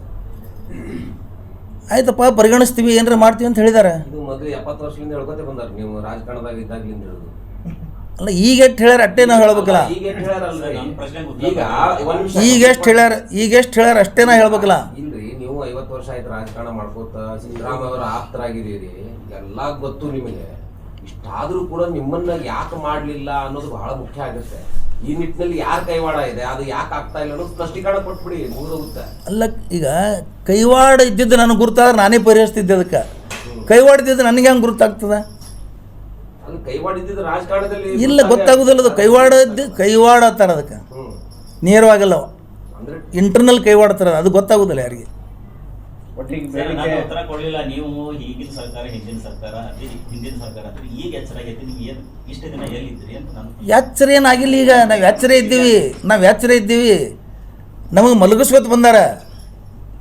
ಆಯ್ತಪ್ಪ ಪರಿಗಣಿಸ್ತೀವಿ, ಏನಾರ ಮಾಡ್ತೀವಿ ಅಂತ ಹೇಳಿದ್ದಾರೆ. ಇದು ಮೊದಲು 70 ವರ್ಷದಿಂದ ಹೇಳ್ಕೊತ ಬಂದಾರ ನೀವು ರಾಜಕಾರಣದಾಗ ಇದ್ದಾಗ್ಲಿಂದ ಹಿಡಿದು. ಅಲ್ಲ ಈಗ ಎಷ್ಟು ಹೇಳ್ಯಾರ ಅಷ್ಟೇ ನಾವು ಹೇಳ್ಬೇಕಲ್ಲ. ಈಗ ಎಷ್ಟು ಹೇಳ್ಯಾರಲ್ರಿ? ಈಗ ಈಗ ಎಷ್ಟು ಹೇಳ್ಯಾರ ಅಷ್ಟೇ ನಾ ಹೇಳ್ಬೇಕಲ್ಲ. ಇಲ್ರಿ, ನೀವು 50 ವರ್ಷ ಆಯ್ತು ರಾಜಕಾರಣ ಮಾಡ್ಕೋತ ಸಿದ್ದರಾಮಯ್ಯ ಅವರ ಆಪ್ತರಾಗಿದ್ದೀರಿ, ಎಲ್ಲ ಗೊತ್ತು ನಿಮಗೆ. ಇಷ್ಟಾದ್ರೂ ಕೂಡ ನಿಮ್ಮನ್ನ ಯಾಕೆ ಮಾಡ್ಲಿಲ್ಲ ಅನ್ನೋದು ಬಹಳ ಮುಖ್ಯ ಆಗುತ್ತೆ. ಈ ನಿಟ್ಟಿನಲ್ಲಿ ಯಾರ ಕೈವಾಡ ಇದೆ, ಅದು ಯಾಕೆ ಆಗ್ತಾ ಇಲ್ಲ ಅನ್ನೋದು ಸ್ಪಷ್ಟೀಕರಣ ಕೊಟ್ಬಿಡಿ, ಮುಗಿದೋಗುತ್ತೆ. ಅಲ್ಲ ಈಗ ಕೈವಾಡ ಇದ್ದಿದ್ದು ನನಗೆ ಗುರುತಾದ್ರೆ ನಾನೇ ಪರಿಹರಿಸ್ತಿದ್ದೆ. ಅದಕ್ಕೆ ಕೈವಾಡ ಇದ್ದಿದ್ದು ನನಗೆ ಹೆಂಗೆ ಗುರುತಾಗ್ತದೆ? ಅದು ಕೈವಾಡ ಇದ್ದಿದ್ದು ರಾಜಕಾರಣದಲ್ಲಿ ಇಲ್ಲ, ಗೊತ್ತಾಗೋದಿಲ್ಲ. ಅದು ಕೈವಾಡ ಅಂತಾರೆ ಅದಕ್ಕೆ, ನೇರವಾಗಿಲ್ಲ, ಅಂದ್ರೆ ಇಂಟರ್ನಲ್ ಕೈವಾಡ ಥರ, ಅದು ಗೊತ್ತಾಗೋದಿಲ್ಲ ಯಾರಿಗೆ. ಒಟ್ಟಿಗೆ ಸರ್, ಬೇಡಿಕೆ ನಾನು ಉತ್ತರ ಕೊಡಲಿಲ್ಲ. ನೀವು ಈಗಿನ ಸರ್ಕಾರ, ಹಿಂದಿನ ಸರ್ಕಾರ, ಹಿಂದಿನ ಸರ್ಕಾರ ಅಂದ್ರೆ ಈಗ ಎಚ್ಚರ ಆಗೈತಿ. ನೀವು ಏನು ಇಷ್ಟು ದಿನ ಎಲ್ಲಿದ್ರಿ ಅಂತ ನಾನು ಎಚ್ಚರ ಏನಾಗಿಲ್ಲ. ಈಗ ನಾವು ಎಚ್ಚರ ಇದ್ದೀವಿ, ನಮಗೆ ಮಲಗಿಸ್ಕೊತ ಬಂದಾರ.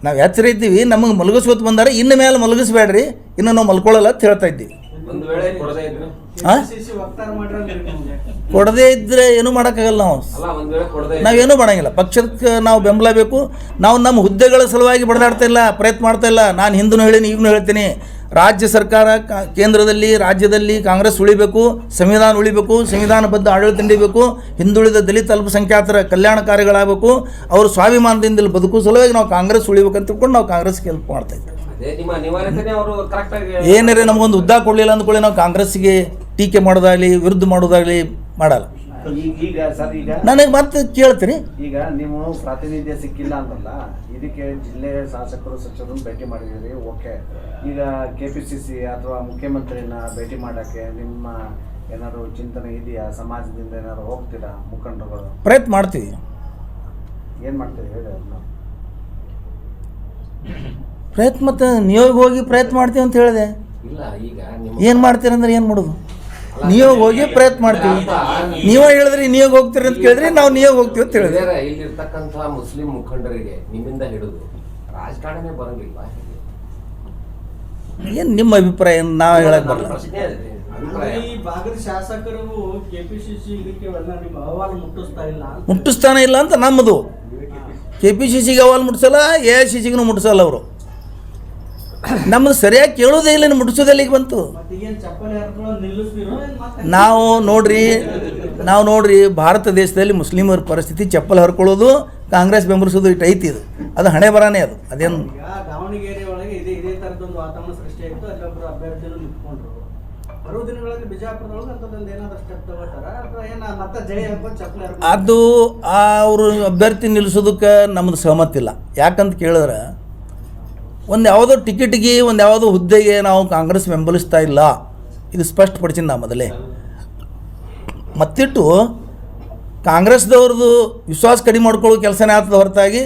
ನಾವು ಎಚ್ಚರ ಇದ್ದೀವಿ, ನಮಗೆ ಮಲಗಿಸ್ಕೊತ ಬಂದಾರ. ಇನ್ನು ಮೇಲೆ ಮಲಗಿಸ್ಬೇಡ್ರಿ, ಇನ್ನು ನಾವು ಮಲ್ಕೊಳ್ಳಲ್ಲ ಅಂತ ಹೇಳ್ತಾ ಇದ್ದೀವಿ. ಒಂದು ವೇಳೆ ಕೊಡದೇ ಇದ್ರೆ ಕೊಡದೇ ಇದ್ದರೆ ಏನೂ ಮಾಡೋಕ್ಕಾಗಲ್ಲ. ನಾವು ಅಲ್ಲ, ಒಂದ್ ವೇಳೆ ಕೊಡದೇ ನಾವೇನೂ ಮಾಡೋಂಗಿಲ್ಲ. ಪಕ್ಷಕ್ಕೆ ನಾವು ಬೆಂಬಲ ಬೇಕು. ನಾವು ನಮ್ಮ ಹುದ್ದೆಗಳ ಸಲುವಾಗಿ ಬಡದಾಡ್ತಾ ಇಲ್ಲ, ಪ್ರಯತ್ನ ಮಾಡ್ತಾ ಇಲ್ಲ. ನಾನು ಹಿಂದೂ ಹೇಳೀನಿ, ಈಗಲೂ ಹೇಳ್ತೀನಿ, ರಾಜ್ಯ ಸರ್ಕಾರ ಕೇಂದ್ರದಲ್ಲಿ ರಾಜ್ಯದಲ್ಲಿ ಕಾಂಗ್ರೆಸ್ ಉಳಿಬೇಕು, ಸಂವಿಧಾನ ಉಳಿಬೇಕು, ಸಂವಿಧಾನಬದ್ಧ ಆಡಳಿತ ನೀಡಬೇಕು, ಹಿಂದುಳಿದ ದಲಿತ ಅಲ್ಪಸಂಖ್ಯಾತರ ಕಲ್ಯಾಣ ಕಾರ್ಯಗಳಾಗಬೇಕು, ಅವರು ಸ್ವಾಭಿಮಾನದಿಂದ ಬದುಕು ಸಲುವಾಗಿ ನಾವು ಕಾಂಗ್ರೆಸ್ ಉಳಿಬೇಕಂತ ತಿಳ್ಕೊಂಡು ನಾವು ಕಾಂಗ್ರೆಸ್ಗೆ ಹೆಲ್ಪ್ ಮಾಡ್ತಾ ಇದ್ದೀವಿ. ಅದೇ ನಿಮ್ಮ ಅನಿವಾರ್ಯತೆನೇ ಅವರು ಕರೆಕ್ಟ್ ಆಗಿ ಏನಾರೇ ನಮಗೊಂದು ಹುದ್ದೆ ಕೊಡಲಿಲ್ಲ ಅಂದ್ಕೊಳ್ಳಿ ನಾವು ಕಾಂಗ್ರೆಸ್ಸಿಗೆ ಟೀಕೆ ಮಾಡೋದಾಗಲಿ ವಿರುದ್ಧ ಮಾಡೋದಾಗಲಿ ಮಾಡಲ್ಲ. ಈಗ ಸರ್, ಈಗ ನನಗೆ ಮತ್ತೆ ಕೇಳ್ತೀರಿ, ಈಗ ನೀವು ಪ್ರಾತಿನಿಧ್ಯ ಸಿಕ್ಕಿಲ್ಲ ಅಂತಲ್ಲ, ಇದಕ್ಕೆ ಜಿಲ್ಲೆಯ ಶಾಸಕರು ಸಚಿವರನ್ನು ಭೇಟಿ ಮಾಡಿದ್ದೀರಿ, ಓಕೆ. ಈಗ KPCC ಅಥವಾ ಮುಖ್ಯಮಂತ್ರಿನ ಭೇಟಿ ಮಾಡೋಕ್ಕೆ ನಿಮ್ಮ ಏನಾದ್ರು ಚಿಂತನೆ ಇದೆಯಾ? ಸಮಾಜದಿಂದ ಏನಾದ್ರು ಹೋಗ್ತೀರಾ ಮುಖಂಡರುಗಳು? ಪ್ರಯತ್ನ ಮಾಡ್ತೀವಿ. ಏನು ಮಾಡ್ತೀರಿ ಹೇಳಿ ಅದನ್ನ? ಪ್ರಯತ್ನ ಮತ್ತು ನಿಯೋಗ ಹೋಗಿ ಪ್ರಯತ್ನ ಮಾಡ್ತೀವಿ ಅಂತ ಹೇಳಿದೆ. ಇಲ್ಲ, ಈಗ ನಿಮ್ಮ ಏನು ಮಾಡ್ತೀರಂದ್ರೆ ಏನು ಮಾಡೋದು? ನಿಯೋಗ ಹೋಗಿ ಪ್ರಯತ್ನ ಮಾಡ್ತೀವಿ. ನೀವೇ ಹೇಳಿದ್ರಿ ನಿಯೋಗ ಹೋಗ್ತೀರಿ ಅಂತ ಕೇಳಿದ್ರಿ, ನಾವು ನಿಯೋಗ ಹೋಗ್ತೀವಿ ಅಂತ ಹೇಳಿದೆ. ಇಲ್ಲಿರ್ತಕ್ಕಂಥ ಮುಸ್ಲಿಂ ಮುಖಂಡರಿಗೆ ನಿಮ್ಮಿಂದ ಹಿಡಿದು ರಾಜಕಾರಣನೇ ಬರಂಗಿಲ್ವಾ? ಏನು ನಿಮ್ಮ ಅಭಿಪ್ರಾಯ? ನಾವು ಹೇಳಕ್ ಬರಲ್ಲ. ಪ್ರಶ್ನೆ ಅದೇ ಅಭಿಪ್ರಾಯ. ಈ ಭಾಗದ ಶಾಸಕರು KPCC ಇದಕ್ಕೆಲ್ಲ ನಿಮ್ಮ ಅಹವಾಲು ಮುಟ್ಟಿಸ್ತಾನೆ ಇಲ್ಲ ಅಂತ ನಮ್ಮದು. KPCCಗೆ ಅಹವಾಲು ಮುಟ್ಟಿಸಲ್ಲ, AICCಗೂ ಮುಟ್ಟಿಸಲ್ಲ ಅವರು. ನಮ್ಮದು ಸರಿಯಾಗಿ ಕೇಳೋದೇ ಇಲ್ಲ, ಮುಟ್ಟಿಸೋದೆಲ್ಲ ಈಗ ಬಂತು. ನಾವು ನೋಡ್ರಿ ಭಾರತ ದೇಶದಲ್ಲಿ ಮುಸ್ಲಿಮರ ಪರಿಸ್ಥಿತಿ ಚಪ್ಪಲ್ ಹರ್ಕೊಳ್ಳೋದು, ಕಾಂಗ್ರೆಸ್ ಬೆಂಬಲಿಸೋದು ಇಟ್ಟು ಐತಿ. ಅದು ಹಣೆ ಬರಾನೇ ಅದು. ಅದೇನು ದಾವಣಗೆರೆ ಒಳಗೆ ಇದೇ ತರದೊಂದು ವಾತಾವರಣ ಸೃಷ್ಟಿ ಆಯಿತು. ಅಲ್ಲೊಬ್ಬರು ಅಭ್ಯರ್ಥಿಗಳು ನಿಂತ್ಕೊಂಡ್ರು. ಬರೋ ದಿನಗಳಲ್ಲಿ ಬಿಜಾಪುರದೊಳಗೆ ಅಂಥದ್ದೊಂದು ಏನಾದ್ರು ಸ್ಟೆಪ್ ತಗೋತಾರ ಅಥವಾ ಏನೋ ಮತ್ತೆ ಜೈ ಹಾಕೊಂಡು ಚಪ್ಪಲಿ ಹರ್ಕೊಂಡು? ಅದು ಅವರು ಅಭ್ಯರ್ಥಿ ನಿಲ್ಲಿಸೋದಕ್ಕೆ ನಮ್ಮದು ಸಹಮತ ಇಲ್ಲ. ಯಾಕಂತ ಕೇಳಿದ್ರೆ, ಒಂದು ಯಾವುದೋ ಟಿಕೆಟ್ಗೆ ಒಂದು ಯಾವುದೋ ಹುದ್ದೆಗೆ ನಾವು ಕಾಂಗ್ರೆಸ್ ಬೆಂಬಲಿಸ್ತಾ ಇಲ್ಲ, ಇದು ಸ್ಪಷ್ಟಪಡಿಸಿದ ನಾ ಮೊದಲೇ. ಮತ್ತಿಟ್ಟು ಕಾಂಗ್ರೆಸ್ದವ್ರದ್ದು ವಿಶ್ವಾಸ ಕಡಿಮೆ ಮಾಡ್ಕೊಳ್ಳೋ ಕೆಲಸನೇ ಆಗ್ತದೆ ಹೊರತಾಗಿ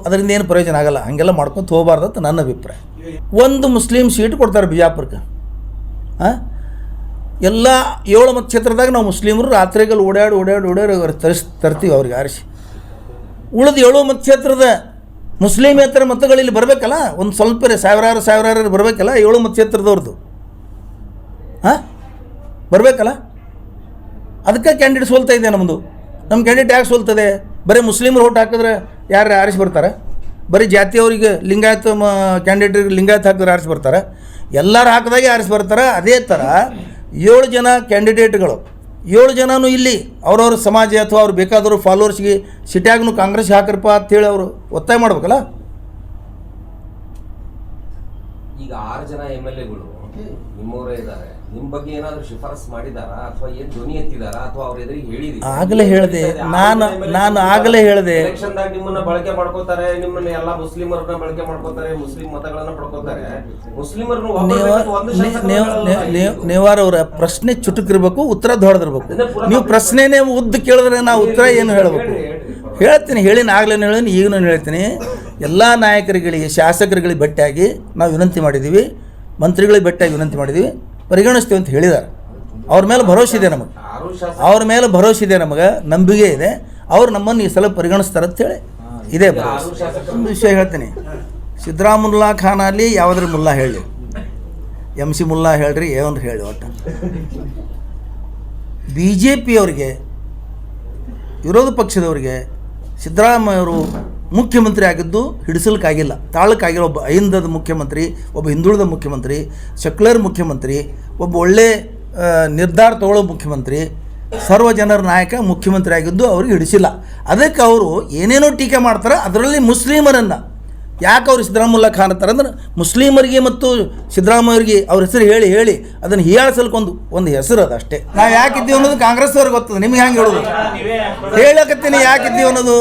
ಅದರಿಂದ ಏನು ಪ್ರಯೋಜನ ಆಗಲ್ಲ. ಹಾಗೆಲ್ಲ ಮಾಡ್ಕೊತ ಹೋಗಬಾರ್ದು ಅಂತ ನನ್ನ ಅಭಿಪ್ರಾಯ. ಒಂದು ಮುಸ್ಲಿಂ ಸೀಟ್ ಕೊಡ್ತಾರೆ ಬಿಜಾಪುರಕ್ಕೆ. ಎಲ್ಲ 7 ಮತಕ್ಷೇತ್ರದಾಗ ನಾವು ಮುಸ್ಲಿಮರು ರಾತ್ರಿಗಳು ಓಡಾಡಿ ತರ್ತೀವಿ ಅವ್ರಿಗೆ ಆರಿಸಿ. ಉಳಿದ 7 ಮತಕ್ಷೇತ್ರದ ಮುಸ್ಲಿಮೇತರ ಮತಗಳಲ್ಲಿ ಬರಬೇಕಲ್ಲ, ಒಂದು ಸ್ವಲ್ಪ ಸಾವಿರಾರು ಬರಬೇಕಲ್ಲ 7 ಮತಕ್ಷೇತ್ರದವ್ರದ್ದು. ಬರಬೇಕಲ್ಲ, ಅದಕ್ಕೆ ಕ್ಯಾಂಡಿಡೇಟ್ ಸೋಲ್ತಾ ಇದೆ ನಮ್ಮದು. ನಮ್ಮ ಕ್ಯಾಂಡಿಡೇಟ್ ಯಾಕೆ ಸೋಲ್ತದೆ? ಬರೀ ಮುಸ್ಲಿಮರು ಓಟ್ ಹಾಕಿದ್ರೆ ಯಾರು ಆರಿಸಿ ಬರ್ತಾರೆ? ಬರೀ ಜಾತಿಯವರಿಗೆ ಲಿಂಗಾಯತ ಕ್ಯಾಂಡಿಡೇಟ್ರಿಗೆ ಲಿಂಗಾಯತ ಹಾಕಿದ್ರೆ ಆರಿಸಿ ಬರ್ತಾರೆ? ಎಲ್ಲರೂ ಹಾಕಿದಾಗೆ ಆರಿಸಿ ಬರ್ತಾರೆ. ಅದೇ ಥರ 7 ಜನ ಕ್ಯಾಂಡಿಡೇಟ್ಗಳು, 7 ಜನನೂ ಇಲ್ಲಿ ಅವ್ರವ್ರ ಸಮಾಜ ಅಥವಾ ಅವ್ರು ಬೇಕಾದವರು ಫಾಲೋವರ್ಸ್ಗೆ ಸಿಟ್ಯಾಗೂ ಕಾಂಗ್ರೆಸ್ ಹಾಕರಪ್ಪ ಅಂತೇಳಿ ಅವರು ಒತ್ತಾಯ ಮಾಡ್ಬೇಕಲ್ಲ. ಈಗ 6 ಜನ MLAಗಳು ನಿಮ್ಮವರೇ ಇದ್ದಾರೆ. ನಿಮ್ಮ ಬಗ್ಗೆ ಏನಾದರೂ ಶಿಫಾರಸ್ ಮಾಡಿದಾರಾ ಅಥವಾ ಏನು ಧ್ವನಿ ಎತ್ತಿದಾರಾ ಅಥವಾ ಅವ್ರ ಎದುರಿಗೆ ಹೇಳಿದೀವಿ? ಆಗಲೇ ಹೇಳಿದೆ ನಾನು ಆಗಲೇ ಹೇಳಿದೆ. ಎಲೆಕ್ಷನ್ದಾಗ ನಿಮ್ಮನ್ನ ಬಳಕೆ ಮಾಡ್ಕೋತಾರೆ, ನಿಮ್ಮನ್ನ ಎಲ್ಲ ಮುಸ್ಲಿಮರನ್ನ ಬಳಕೆ ಮಾಡ್ಕೋತಾರೆ, ಮುಸ್ಲಿಂ ಮತಗಳನ್ನ ಪಡ್ಕೋತಾರೆ. ಮುಸ್ಲಿಮರನ್ನು ನೀವಾರವ್ರ ಪ್ರಶ್ನೆ ಚುಟುಕಿರ್ಬೇಕು, ಉತ್ತರ ದೊಡ್ಡದಿರ್ಬೇಕು. ನೀವು ಪ್ರಶ್ನೆನೇ ಉದ್ದ ಕೇಳಿದ್ರೆ ನಾವು ಉತ್ತರ ಏನು ಹೇಳಬೇಕು? ಹೇಳ್ತೀನಿ, ಆಗಲೇ ಹೇಳೀನಿ, ಈಗಲೂ ಹೇಳ್ತೀನಿ. ಎಲ್ಲ ನಾಯಕರುಗಳಿಗೆ ಶಾಸಕರುಗಳಿಗೆ ಭೇಟಿಯಾಗಿ ನಾವು ವಿನಂತಿ ಮಾಡಿದ್ದೀವಿ, ಮಂತ್ರಿಗಳಿಗೆ ಭೇಟಿಯಾಗಿ ವಿನಂತಿ ಮಾಡಿದ್ದೀವಿ, ಪರಿಗಣಿಸ್ತೀವಿ ಅಂತ ಹೇಳಿದ್ದಾರೆ. ಅವ್ರ ಮೇಲೆ ಭರೋಸೆ ಇದೆ ನಮಗೆ, ಯಾರು ಶಾಸಕ ಅವ್ರ ಮೇಲೆ ಭರೋಸೆ ಇದೆ, ನಮಗೆ ನಂಬಿಕೆ ಇದೆ, ಅವ್ರು ನಮ್ಮನ್ನು ಈ ಸಲ ಪರಿಗಣಿಸ್ತಾರೆ ಅಂತೇಳಿ ಇದೇ ಭರವಸೆ. ಒಂದು ವಿಷಯ ಹೇಳ್ತೀನಿ, ಸಿದ್ದರಾಮುಲ್ಲಾ ಖಾನ್ ಅಲ್ಲಿ ಯಾವುದ್ರ ಮುಲ್ಲಾ ಹೇಳಿ, MC ಮುಲ್ಲಾ ಹೇಳ್ರಿ ಏನಂದ್ರೆ ಹೇಳಿ, ಒಟ್ಟು BJP ಅವರಿಗೆ, ವಿರೋಧ ಪಕ್ಷದವರಿಗೆ ಸಿದ್ದರಾಮಯ್ಯವರು ಮುಖ್ಯಮಂತ್ರಿ ಆಗಿದ್ದು ಹಿಡಿಸಲಿಕ್ಕಾಗಿಲ್ಲ, ತಾಳಕ್ಕಾಗಿಲ್ಲ. ಒಬ್ಬ ಐಂದದ ಮುಖ್ಯಮಂತ್ರಿ, ಒಬ್ಬ ಹಿಂದುಳಿದ ಮುಖ್ಯಮಂತ್ರಿ, ಸೆಕ್ಯುಲರ್ ಮುಖ್ಯಮಂತ್ರಿ, ಒಬ್ಬ ಒಳ್ಳೆ ನಿರ್ಧಾರ ತಗೊಳ್ಳೋ ಮುಖ್ಯಮಂತ್ರಿ, ಸರ್ವ ಜನರ ನಾಯಕ ಮುಖ್ಯಮಂತ್ರಿ ಆಗಿದ್ದು ಅವ್ರಿಗೆ ಹಿಡಿಸಿಲ್ಲ. ಅದಕ್ಕೆ ಅವರು ಏನೇನೋ ಟೀಕೆ ಮಾಡ್ತಾರೆ. ಅದರಲ್ಲಿ ಮುಸ್ಲಿಮರನ್ನು ಯಾಕೆ ಅವ್ರು ಸಿದ್ದರಾಮುಲ್ಲಾ ಖಾನ್ ಅಂತಾರೆ ಅಂದ್ರೆ, ಮುಸ್ಲಿಮರಿಗೆ ಮತ್ತು ಸಿದ್ದರಾಮಯ್ಯರಿಗೆ ಅವ್ರ ಹೆಸರು ಹೇಳಿ ಹೇಳಿ ಅದನ್ನು ಹೀಯಾಳಿಸಲ್ಕೊಂದು ಒಂದು ಹೆಸರು ಅದು ಅಷ್ಟೇ. ನಾವು ಯಾಕಿದ್ದೀವಿ ಅನ್ನೋದು ಕಾಂಗ್ರೆಸ್ ಅವ್ರಿಗೆ ಗೊತ್ತದ, ನಿಮ್ಗೆ ಹೆಂಗೆ ಹೇಳೋದು? ಹೇಳಕತ್ತೀನಿ ಯಾಕಿದ್ದೀವಿ ಅನ್ನೋದು.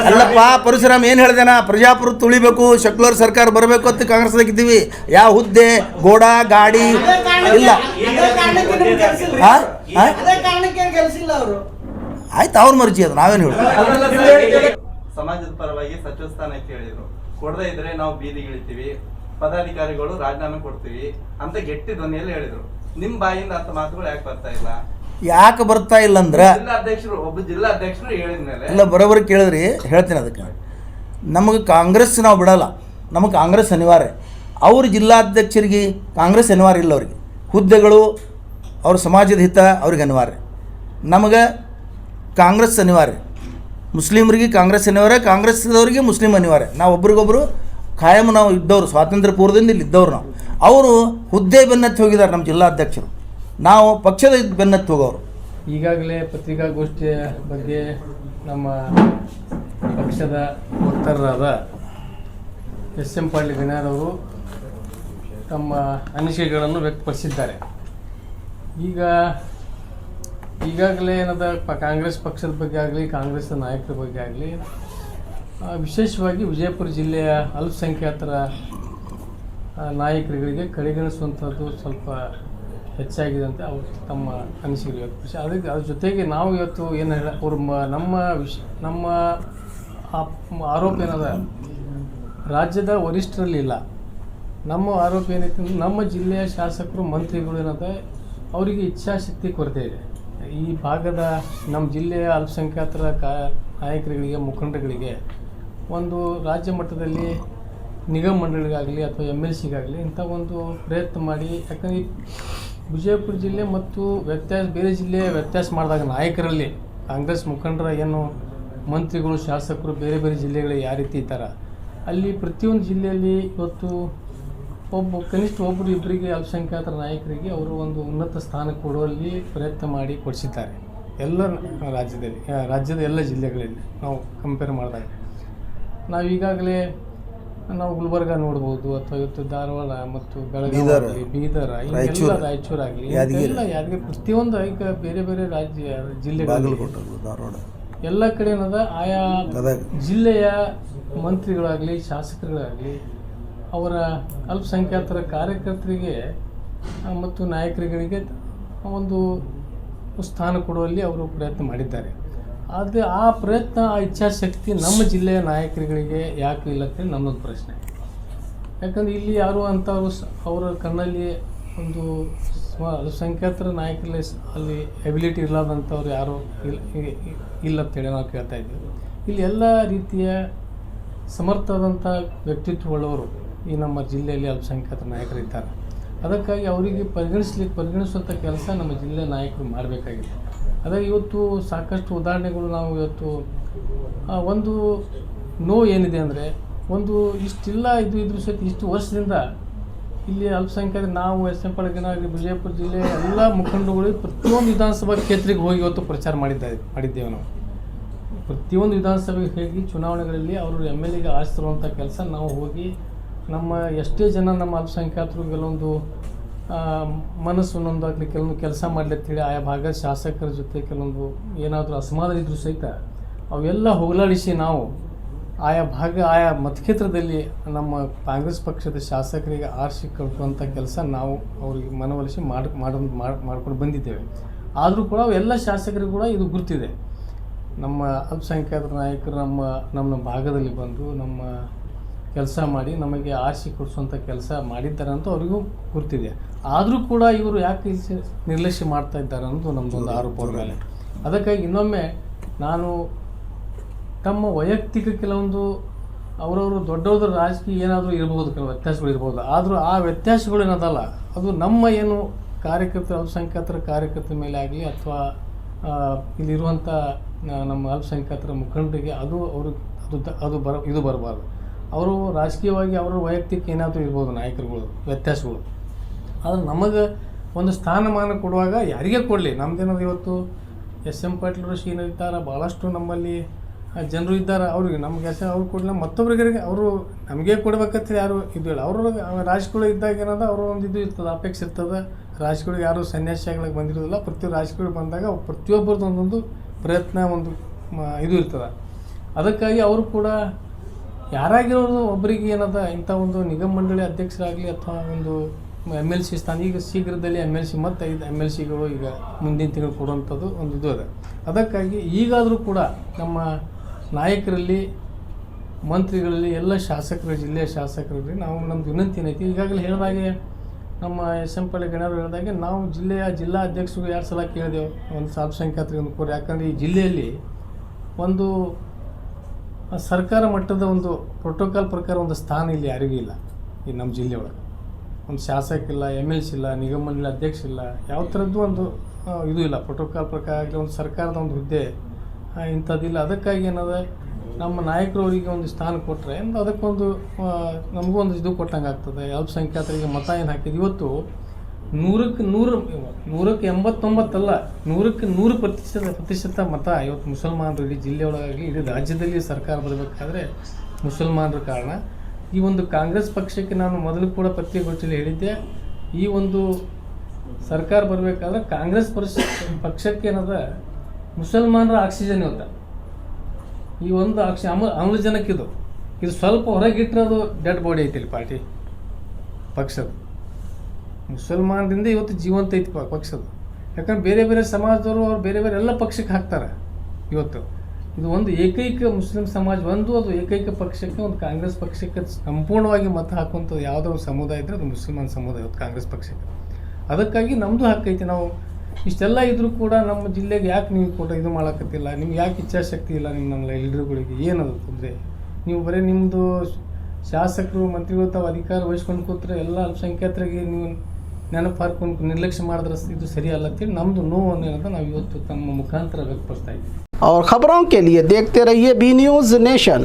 ಅಲ್ಲಪ್ಪ ಪರಶುರಾಮ್ ಏನು ಹೇಳ್ದೇನಾ, ಪ್ರಜಾಪ್ರಭುತ್ವ ಉಳಿಬೇಕು, ಸೆಕ್ಯುಲರ್ ಸರ್ಕಾರ ಬರಬೇಕು ಅಂತ ಕಾಂಗ್ರೆಸ್ದಾಗಿದ್ದೀವಿ. ಯಾವ ಹುದ್ದೆ, ಗೋಡ, ಗಾಡಿ ಇಲ್ಲ. ಆಯ್ತು, ಅವ್ರ ಮರ್ಜಿ ಅದು, ನಾವೇನು ಹೇಳೋದು. ಸಮಾಜದ ಪರವಾಗಿ ಸಚಿವ ಸ್ಥಾನ ಕೇಳಿದ್ರು, ಕೊಡದೇ ಇದ್ರೆ ನಾವು ಬೀದಿಗಿಳಿತೀವಿ, ಪದಾಧಿಕಾರಿಗಳು ರಾಜೀನಾಮೆ ಕೊಡ್ತೀವಿ ಅಂತ ಗಟ್ಟಿ ಧ್ವನಿಯಲ್ಲಿ ಹೇಳಿದ್ರು. ನಿಮ್ ಬಾಯಿಂದ ಅಂತ ಮಾತುಗಳು ಯಾಕೆ ಬರ್ತಾ ಇಲ್ಲ? ಯಾಕೆ ಬರ್ತಾ ಇಲ್ಲ ಅಂದ್ರೆ, ಒಬ್ಬ ಜಿಲ್ಲಾಧ್ಯಕ್ಷರು ಹೇಳಿದ್ಮೇಲೆ ಇಲ್ಲ ಬರೋಬ್ಬರಿ ಕೇಳಿದ್ರಿ, ಹೇಳ್ತೀನಿ. ಅದಕ್ಕೆ ನಮಗೆ ಕಾಂಗ್ರೆಸ್ ನಾವು ಬಿಡಲ್ಲ, ನಮಗೆ ಕಾಂಗ್ರೆಸ್ ಅನಿವಾರ್ಯ. ಅವ್ರ ಜಿಲ್ಲಾಧ್ಯಕ್ಷರಿಗೆ ಕಾಂಗ್ರೆಸ್ ಅನಿವಾರ್ಯ ಇಲ್ಲ, ಅವ್ರಿಗೆ ಹುದ್ದೆಗಳು, ಅವ್ರ ಸಮಾಜದ ಹಿತ ಅವ್ರಿಗೆ ಅನಿವಾರ್ಯ. ನಮಗೆ ಕಾಂಗ್ರೆಸ್ ಅನಿವಾರ್ಯ, ಮುಸ್ಲಿಮರಿಗೆ ಕಾಂಗ್ರೆಸ್ ಅನಿವಾರ್ಯ, ಕಾಂಗ್ರೆಸ್ದವರಿಗೆ ಮುಸ್ಲಿಂ ಅನಿವಾರ್ಯ. ನಾವು ಒಬ್ರಿಗೊಬ್ಬರು ಖಾಯಂ ನಾವು ಇದ್ದವರು, ಸ್ವಾತಂತ್ರ್ಯ ಪೂರ್ವದಿಂದ ಇಲ್ಲಿ ಇದ್ದವ್ರು ನಾವು. ಅವರು ಹುದ್ದೆ ಬೆನ್ನತ್ತಿ ಹೋಗಿದ್ದಾರೆ ನಮ್ಮ ಜಿಲ್ಲಾಧ್ಯಕ್ಷರು, ನಾವು ಪಕ್ಷದ ಬೆನ್ನತ್ತಿ ಹೋಗೋರು. ಈಗಾಗಲೇ ಪತ್ರಿಕಾಗೋಷ್ಠಿಯ ಬಗ್ಗೆ ನಮ್ಮ ಪಕ್ಷದ ವಕ್ತಾರರಾದ SM ಪಾಟೀಲ್ ಗಣ್ಯರ್ ಅವರು ತಮ್ಮ ಅನಿಸಿಕೆಗಳನ್ನು ವ್ಯಕ್ತಪಡಿಸಿದ್ದಾರೆ. ಈಗಾಗಲೇ ಏನದ ಕಾಂಗ್ರೆಸ್ ಪಕ್ಷದ ಬಗ್ಗೆ ಆಗಲಿ, ಕಾಂಗ್ರೆಸ್ ನಾಯಕರ ಬಗ್ಗೆ ಆಗಲಿ, ವಿಶೇಷವಾಗಿ ವಿಜಯಪುರ ಜಿಲ್ಲೆಯ ಅಲ್ಪಸಂಖ್ಯಾತರ ನಾಯಕರುಗಳಿಗೆ ಕಡೆಗಣಿಸುವಂಥದ್ದು ಸ್ವಲ್ಪ ಹೆಚ್ಚಾಗಿದೆ ಅಂತ ಅವರು ತಮ್ಮ ಅನಿಸಿಕೆ ವ್ಯಕ್ತಪಡಿಸಿ, ಅದ್ರ ಜೊತೆಗೆ ನಾವು ಇವತ್ತು ಏನು ಅವರು ನಮ್ಮ ಆರೋಪ ಏನದ, ರಾಜ್ಯದ ವರಿಷ್ಠರಲ್ಲಿ ಇಲ್ಲ. ನಮ್ಮ ಆರೋಪ ಏನೈತೆ ಅಂದರೆ, ನಮ್ಮ ಜಿಲ್ಲೆಯ ಶಾಸಕರು, ಮಂತ್ರಿಗಳು ಏನದ, ಅವರಿಗೆ ಇಚ್ಛಾಶಕ್ತಿ ಕೊರತೆ ಇದೆ. ಈ ಭಾಗದ ನಮ್ಮ ಜಿಲ್ಲೆಯ ಅಲ್ಪಸಂಖ್ಯಾತರ ನಾಯಕರುಗಳಿಗೆ, ಮುಖಂಡರುಗಳಿಗೆ ಒಂದು ರಾಜ್ಯ ಮಟ್ಟದಲ್ಲಿ ನಿಗಮ ಮಂಡಳಿಗಾಗಲಿ ಅಥವಾ MLCಗಾಗಲಿ ಇಂಥ ಒಂದು ಪ್ರಯತ್ನ ಮಾಡಿ, ಯಾಕಂದರೆ ವಿಜಯಪುರ ಜಿಲ್ಲೆ ಮತ್ತು ಬೇರೆ ಜಿಲ್ಲೆಯ ವ್ಯತ್ಯಾಸ ಮಾಡಿದಾಗ ನಾಯಕರಲ್ಲಿ ಕಾಂಗ್ರೆಸ್ ಮುಖಂಡರ ಏನು ಮಂತ್ರಿಗಳು, ಶಾಸಕರು ಬೇರೆ ಬೇರೆ ಜಿಲ್ಲೆಗಳಿಗೆ ಯಾವ ರೀತಿ ಇದ್ದಾರೆ, ಅಲ್ಲಿ ಪ್ರತಿಯೊಂದು ಜಿಲ್ಲೆಯಲ್ಲಿ ಇವತ್ತು ಕನಿಷ್ಠ ಒಬ್ಬರು ಇಬ್ಬರಿಗೆ ಅಲ್ಪಸಂಖ್ಯಾತರ ನಾಯಕರಿಗೆ ಅವರು ಒಂದು ಉನ್ನತ ಸ್ಥಾನ ಕೊಡುವಲ್ಲಿ ಪ್ರಯತ್ನ ಮಾಡಿ ಕೊಡಿಸಿದ್ದಾರೆ. ಎಲ್ಲ ರಾಜ್ಯದ ಎಲ್ಲ ಜಿಲ್ಲೆಗಳಲ್ಲಿ ನಾವು ಕಂಪೇರ್ ಮಾಡಿದಾಗ ನಾವು ಈಗಾಗಲೇ ಗುಲ್ಬರ್ಗ ನೋಡ್ಬೋದು, ಅಥವಾ ಇವತ್ತು ಧಾರವಾಡ ಮತ್ತು ಬೆಳಗಾವಿ, ಬೀದರ್, ರಾಯಚೂರಾಗಲಿ, ಯಾದಗಿರಿ, ಪ್ರತಿಯೊಂದು ಈಗ ಬೇರೆ ಬೇರೆ ರಾಜ್ಯ ಜಿಲ್ಲೆಗಳು, ಎಲ್ಲ ಕಡೆ ಏನದ ಆಯಾ ಜಿಲ್ಲೆಯ ಮಂತ್ರಿಗಳಾಗಲಿ, ಶಾಸಕರುಗಳಾಗಲಿ ಅವರ ಅಲ್ಪಸಂಖ್ಯಾತರ ಕಾರ್ಯಕರ್ತರಿಗೆ ಮತ್ತು ನಾಯಕರುಗಳಿಗೆ ಒಂದು ಸ್ಥಾನ ಕೊಡುವಲ್ಲಿ ಅವರು ಪ್ರಯತ್ನ ಮಾಡಿದ್ದಾರೆ. ಆದರೆ ಆ ಪ್ರಯತ್ನ, ಆ ಇಚ್ಛಾಶಕ್ತಿ ನಮ್ಮ ಜಿಲ್ಲೆಯ ನಾಯಕರುಗಳಿಗೆ ಯಾಕೆ ಇಲ್ಲ ಅಂತೇಳಿ ನಮ್ಮದೊಂದು ಪ್ರಶ್ನೆ. ಯಾಕಂದರೆ ಇಲ್ಲಿ ಯಾರು ಅಂಥವ್ರು ಅವರ ಕಣ್ಣಲ್ಲಿ ಒಂದು ಅಲ್ಪಸಂಖ್ಯಾತರ ನಾಯಕರಲ್ಲಿ ಅಲ್ಲಿ ಎಬಿಲಿಟಿ ಇರಲಾರ್ದಂಥವ್ರು ಯಾರು ಇಲ್ಲ ಅಂತೇಳಿ ನಾವು ಕೇಳ್ತಾ ಇದ್ದೀವಿ. ಇಲ್ಲಿ ಎಲ್ಲ ರೀತಿಯ ಸಮರ್ಥವಾದಂಥ ವ್ಯಕ್ತಿತ್ವಗಳವರು ಈ ನಮ್ಮ ಜಿಲ್ಲೆಯಲ್ಲಿ ಅಲ್ಪಸಂಖ್ಯಾತರ ನಾಯಕರಿದ್ದಾರೆ. ಅದಕ್ಕಾಗಿ ಅವರಿಗೆ ಪರಿಗಣಿಸುವಂಥ ಕೆಲಸ ನಮ್ಮ ಜಿಲ್ಲೆಯ ನಾಯಕರು ಮಾಡಬೇಕಾಗಿದೆ. ಅದಾಗಿ ಇವತ್ತು ಸಾಕಷ್ಟು ಉದಾಹರಣೆಗಳು ನಾವು ಇವತ್ತು ಒಂದು ನೋವು ಏನಿದೆ ಅಂದರೆ, ಒಂದು ಇಷ್ಟಿಲ್ಲ ಇದ್ರ ಸಹಿತ ಇಷ್ಟು ವರ್ಷದಿಂದ ಇಲ್ಲಿ ಅಲ್ಪಸಂಖ್ಯಾತ ನಾವು SM ಪಾಟೀಲ್ ಆಗಲಿ ವಿಜಯಪುರ ಜಿಲ್ಲೆಯ ಎಲ್ಲ ಮುಖಂಡರುಗಳು ಪ್ರತಿಯೊಂದು ವಿಧಾನಸಭಾ ಕ್ಷೇತ್ರಕ್ಕೆ ಹೋಗಿ ಇವತ್ತು ಪ್ರಚಾರ ಮಾಡಿದ್ದೇವೆ ನಾವು. ಪ್ರತಿಯೊಂದು ವಿಧಾನಸಭೆಗೆ ಹೋಗಿ ಚುನಾವಣೆಗಳಲ್ಲಿ ಅವರು MLAಗೆ ಆರಿಸಿರುವಂಥ ಕೆಲಸ ನಾವು ಹೋಗಿ ನಮ್ಮ ಎಷ್ಟೇ ಜನ ನಮ್ಮ ಅಲ್ಪಸಂಖ್ಯಾತರು ಕೆಲವೊಂದು ಮನಸ್ಸು ಒಂದೊಂದಾಗಲಿ ಕೆಲವೊಂದು ಕೆಲಸ ಮಾಡಲಿತ್ತೇಳಿ ಆಯಾ ಭಾಗದ ಶಾಸಕರ ಜೊತೆ ಕೆಲವೊಂದು ಏನಾದರೂ ಅಸಮಾಧಾನ ಇದ್ದರೂ ಸಹಿತ ಅವೆಲ್ಲ ಹೋಗಲಾಡಿಸಿ ನಾವು ಆಯಾ ಮತಕ್ಷೇತ್ರದಲ್ಲಿ ನಮ್ಮ ಕಾಂಗ್ರೆಸ್ ಪಕ್ಷದ ಶಾಸಕರಿಗೆ ಆರಿಸಿ ಕಟ್ಟುವಂಥ ಕೆಲಸ ನಾವು ಅವರಿಗೆ ಮನವೊಲಿಸಿ ಮಾಡ್ಕೊಂಡು ಬಂದಿದ್ದೇವೆ. ಆದರೂ ಕೂಡ ಎಲ್ಲ ಶಾಸಕರಿಗೂ ಕೂಡ ಇದು ಗುರುತಿದೆ. ನಮ್ಮ ಅಲ್ಪಸಂಖ್ಯಾತರ ನಾಯಕರು ನಮ್ಮ ಭಾಗದಲ್ಲಿ ಬಂದು ನಮ್ಮ ಕೆಲಸ ಮಾಡಿ ನಮಗೆ ಆರಿಸಿ ಕೊಡಿಸುವಂಥ ಕೆಲಸ ಮಾಡಿದ್ದಾರೆ ಅಂತ ಅವರಿಗೂ ಗುರ್ತಿದೆ. ಆದರೂ ಕೂಡ ಇವರು ಯಾಕೆ ನಿರ್ಲಕ್ಷ್ಯ ಮಾಡ್ತಾ ಇದ್ದಾರೆ ಅನ್ನೋದು ನಮ್ಮದೊಂದು ಆರೋಪ ಅವ್ರ ಮೇಲೆ. ಅದಕ್ಕಾಗಿ ಇನ್ನೊಮ್ಮೆ ನಾನು ತಮ್ಮ ವೈಯಕ್ತಿಕ ಕೆಲವೊಂದು ಅವರವರು ದೊಡ್ಡವ್ರ ರಾಜಕೀಯ ಏನಾದರೂ ಇರ್ಬೋದು, ಕೆಲವು ವ್ಯತ್ಯಾಸಗಳು ಇರ್ಬೋದು. ಆದರೂ ಆ ವ್ಯತ್ಯಾಸಗಳು ಏನದಲ್ಲ, ಅದು ನಮ್ಮ ಏನು ಕಾರ್ಯಕರ್ತರ ಅಲ್ಪಸಂಖ್ಯಾತರ ಕಾರ್ಯಕರ್ತರ ಮೇಲೆ ಆಗಲಿ ಅಥವಾ ಇಲ್ಲಿರುವಂಥ ನಮ್ಮ ಅಲ್ಪಸಂಖ್ಯಾತರ ಮುಖಂಡರಿಗೆ ಅದು ಅವರು ಇದು ಬರಬಾರ್ದು. ಅವರು ರಾಜಕೀಯವಾಗಿ ಅವರ ವೈಯಕ್ತಿಕ ಏನಾದರೂ ಇರ್ಬೋದು ನಾಯಕರುಗಳು ವ್ಯತ್ಯಾಸಗಳು. ಆದರೆ ನಮಗೆ ಒಂದು ಸ್ಥಾನಮಾನ ಕೊಡುವಾಗ ಯಾರಿಗೆ ಕೊಡಲಿ, ನಮ್ಮದೇನಾದ್ರು ಇವತ್ತು ಎಸ್ ಎಂ ಪಾಟೀಲರು ಶ್ರೀನಿದ್ದಾರೆ, ಭಾಳಷ್ಟು ನಮ್ಮಲ್ಲಿ ಜನರು ಇದ್ದಾರೆ, ಅವ್ರಿಗೆ ನಮ್ಗೆ ಅವ್ರು ಕೊಡಲಿಲ್ಲ ಮತ್ತೊಬ್ಬರಿಗೆ ಅವರು ನಮಗೆ ಕೊಡ್ಬೇಕಂತ ಯಾರು ಇದು ಇಲ್ಲ. ಅವರು ರಾಜಕೀಯ ಇದ್ದಾಗ ಏನದ ಅವರು ಒಂದು ಇದು ಇರ್ತದೆ, ಅಪೇಕ್ಷೆ ಇರ್ತದೆ. ರಾಜಕೀಯಗಳಿಗೆ ಯಾರು ಸನ್ಯಾಸಿಗಳಾಗಿ ಬಂದಿರೋದಿಲ್ಲ. ಪ್ರತಿ ರಾಜಕೀಯ ಬಂದಾಗ ಪ್ರತಿಯೊಬ್ಬರದ್ದು ಒಂದೊಂದು ಪ್ರಯತ್ನ ಒಂದು ಇದು ಇರ್ತದೆ. ಅದಕ್ಕಾಗಿ ಅವರು ಕೂಡ ಯಾರಾಗಿರೋದು ಒಬ್ಬರಿಗೆ ಏನದ ಇಂಥ ಒಂದು ನಿಗಮ ಮಂಡಳಿ ಅಧ್ಯಕ್ಷರಾಗಲಿ ಅಥವಾ ಒಂದು MLC ಸ್ಥಾನ, ಈಗ ಶೀಘ್ರದಲ್ಲಿ MLC ಮತ್ತು 5 MLCಗಳು ಈಗ ಮುಂದಿನ ತಿಂಗಳು ಕೊಡುವಂಥದ್ದು ಒಂದು ಇದು ಇದೆ. ಅದಕ್ಕಾಗಿ ಈಗಾದರೂ ಕೂಡ ನಮ್ಮ ನಾಯಕರಲ್ಲಿ, ಮಂತ್ರಿಗಳಲ್ಲಿ, ಎಲ್ಲ ಶಾಸಕರು, ಜಿಲ್ಲೆಯ ಶಾಸಕರಲ್ಲಿ ನಾವು ನಮ್ಮದು ವಿನಂತಿ ಏನೈತಿ, ಈಗಾಗಲೇ ಹೇಳಿದಾಗೆ ನಮ್ಮ ಎಸ್ ಎಂ ಪಾಟೀಲ್ ಗಣ್ಯರು ಹೇಳಿದಾಗೆ ನಾವು ಜಿಲ್ಲಾ ಅಧ್ಯಕ್ಷರು 2 ಸಲ ಕೇಳಿದೆವು ಒಂದು ಅಲ್ಪಸಂಖ್ಯಾತರಿಗೆ ಒಂದು ಕೋರಿ. ಯಾಕಂದರೆ ಈ ಜಿಲ್ಲೆಯಲ್ಲಿ ಒಂದು ಸರ್ಕಾರ ಮಟ್ಟದ ಒಂದು ಪ್ರೋಟೋಕಾಲ್ ಪ್ರಕಾರ ಒಂದು ಸ್ಥಾನ ಇಲ್ಲಿ ಯಾರಿಗೂ ಇಲ್ಲ. ಈ ನಮ್ಮ ಜಿಲ್ಲೆಯೊಳಗೆ ಒಂದು ಶಾಸಕ ಇಲ್ಲ, MLC ಇಲ್ಲ, ನಿಗಮ ಮಂಡಳಿ ಅಧ್ಯಕ್ಷ ಇಲ್ಲ, ಯಾವ ಥರದ್ದು ಒಂದು ಇದು ಇಲ್ಲ. ಪ್ರೋಟೋಕಾಲ್ ಪ್ರಕಾರ ಆಗಲಿ ಒಂದು ಸರ್ಕಾರದ ಒಂದು ಹುದ್ದೆ ಇಂಥದ್ದಿಲ್ಲ. ಅದಕ್ಕಾಗಿ ಏನದ ನಮ್ಮ ನಾಯಕರವರಿಗೆ ಒಂದು ಸ್ಥಾನ ಕೊಟ್ಟರೆ ಅದಕ್ಕೊಂದು ನಮಗೂ ಒಂದು ಇದು ಕೊಟ್ಟಂಗೆ ಆಗ್ತದೆ. ಅಲ್ಪಸಂಖ್ಯಾತರಿಗೆ ಮತ ಏನು ಹಾಕಿದ್ದು ಇವತ್ತು 100ಕ್ಕೆ 89 ಅಲ್ಲ, 100ಕ್ಕೆ 100% ಮತ ಇವತ್ತು ಮುಸಲ್ಮಾನರು ಇಡೀ ಜಿಲ್ಲೆಯೊಳಗಾಗಿ ಇಡೀ ರಾಜ್ಯದಲ್ಲಿ ಸರ್ಕಾರ ಬರಬೇಕಾದ್ರೆ ಮುಸಲ್ಮಾನರ ಕಾರಣ. ಈ ಒಂದು ಕಾಂಗ್ರೆಸ್ ಪಕ್ಷಕ್ಕೆ ನಾನು ಮೊದಲು ಕೂಡ ಪತ್ರಿಕಾಗೋಷ್ಠಿಯಲ್ಲಿ ಹೇಳಿದ್ದೆ, ಈ ಒಂದು ಸರ್ಕಾರ ಬರಬೇಕಾದ್ರೆ ಕಾಂಗ್ರೆಸ್ ಪಕ್ಷಕ್ಕೆ ಏನದ ಮುಸಲ್ಮಾನರ ಆಕ್ಸಿಜನ್ ಇವತ್ತು ಈ ಒಂದು ಆಮ್ಲಜನಕ್ಕಿದು ಇದು ಸ್ವಲ್ಪ ಹೊರಗಿಟ್ಟರೆ ಅದು ಡೆಡ್ ಬಾಡಿ ಐತಿಲ್ಲ ಪಾರ್ಟಿ ಪಕ್ಷದ. ಮುಸಲ್ಮಾನರಿಂದ ಇವತ್ತು ಜೀವಂತ ಐತಿ ಪಕ್ಷದ. ಯಾಕಂದ್ರೆ ಬೇರೆ ಬೇರೆ ಸಮಾಜದವರು ಅವ್ರು ಬೇರೆ ಬೇರೆ ಎಲ್ಲ ಪಕ್ಷಕ್ಕೆ ಹಾಕ್ತಾರೆ. ಇವತ್ತು ಇದು ಒಂದು ಏಕೈಕ ಮುಸ್ಲಿಂ ಸಮಾಜ ಅದು ಏಕೈಕ ಪಕ್ಷಕ್ಕೆ ಒಂದು ಕಾಂಗ್ರೆಸ್ ಪಕ್ಷಕ್ಕೆ ಸಂಪೂರ್ಣವಾಗಿ ಮತ ಹಾಕುವಂಥದ್ದು ಯಾವುದೋ ಒಂದು ಸಮುದಾಯ ಇದ್ದರೆ ಅದು ಮುಸಲ್ಮಾನ್ ಸಮುದಾಯ ಇವತ್ತು ಕಾಂಗ್ರೆಸ್ ಪಕ್ಷಕ್ಕೆ. ಅದಕ್ಕಾಗಿ ನಮ್ಮದು ಹಕ್ಕೈತಿ. ನಾವು ಇಷ್ಟೆಲ್ಲ ಇದ್ರೂ ಕೂಡ ನಮ್ಮ ಜಿಲ್ಲೆಗೆ ಯಾಕೆ ನೀವು ಕೂಡ ಇದು ಮಾಡೋಕತ್ತಿಲ್ಲ, ನಿಮ್ಗೆ ಯಾಕೆ ಇಚ್ಛಾಶಕ್ತಿ ಇಲ್ಲ ನಿಮ್ಮ ಲೀಡರ್ಗಳಿಗೆ, ಏನದು ತೊಂದರೆ? ನೀವು ಬರೀ ನಿಮ್ಮದು ಶಾಸಕರು ಮಂತ್ರಿಗಳು ತಾವು ಅಧಿಕಾರ ವಹಿಸ್ಕೊಂಡು ಕೂತ್ರೆ ಎಲ್ಲ ಅಲ್ಪಸಂಖ್ಯಾತರಿಗೆ ನೀವು ನೆನಪು ಹಾರ್ಕೊಂಡು ನಿರ್ಲಕ್ಷ್ಯ ಮಾಡಿದ್ರೆ ಇದು ಸರಿಯಲ್ಲ ಅಂತೇಳಿ ನಮ್ಮದು ನೋವನ್ನು ಏನಂತ ನಾವು ಇವತ್ತು ತಮ್ಮ ಮುಖಾಂತರ ವ್ಯಕ್ತಪಡಿಸ್ತಾ ಇದ್ದೀವಿ. और खबरों के लिए देखते रहिए B News नेशन।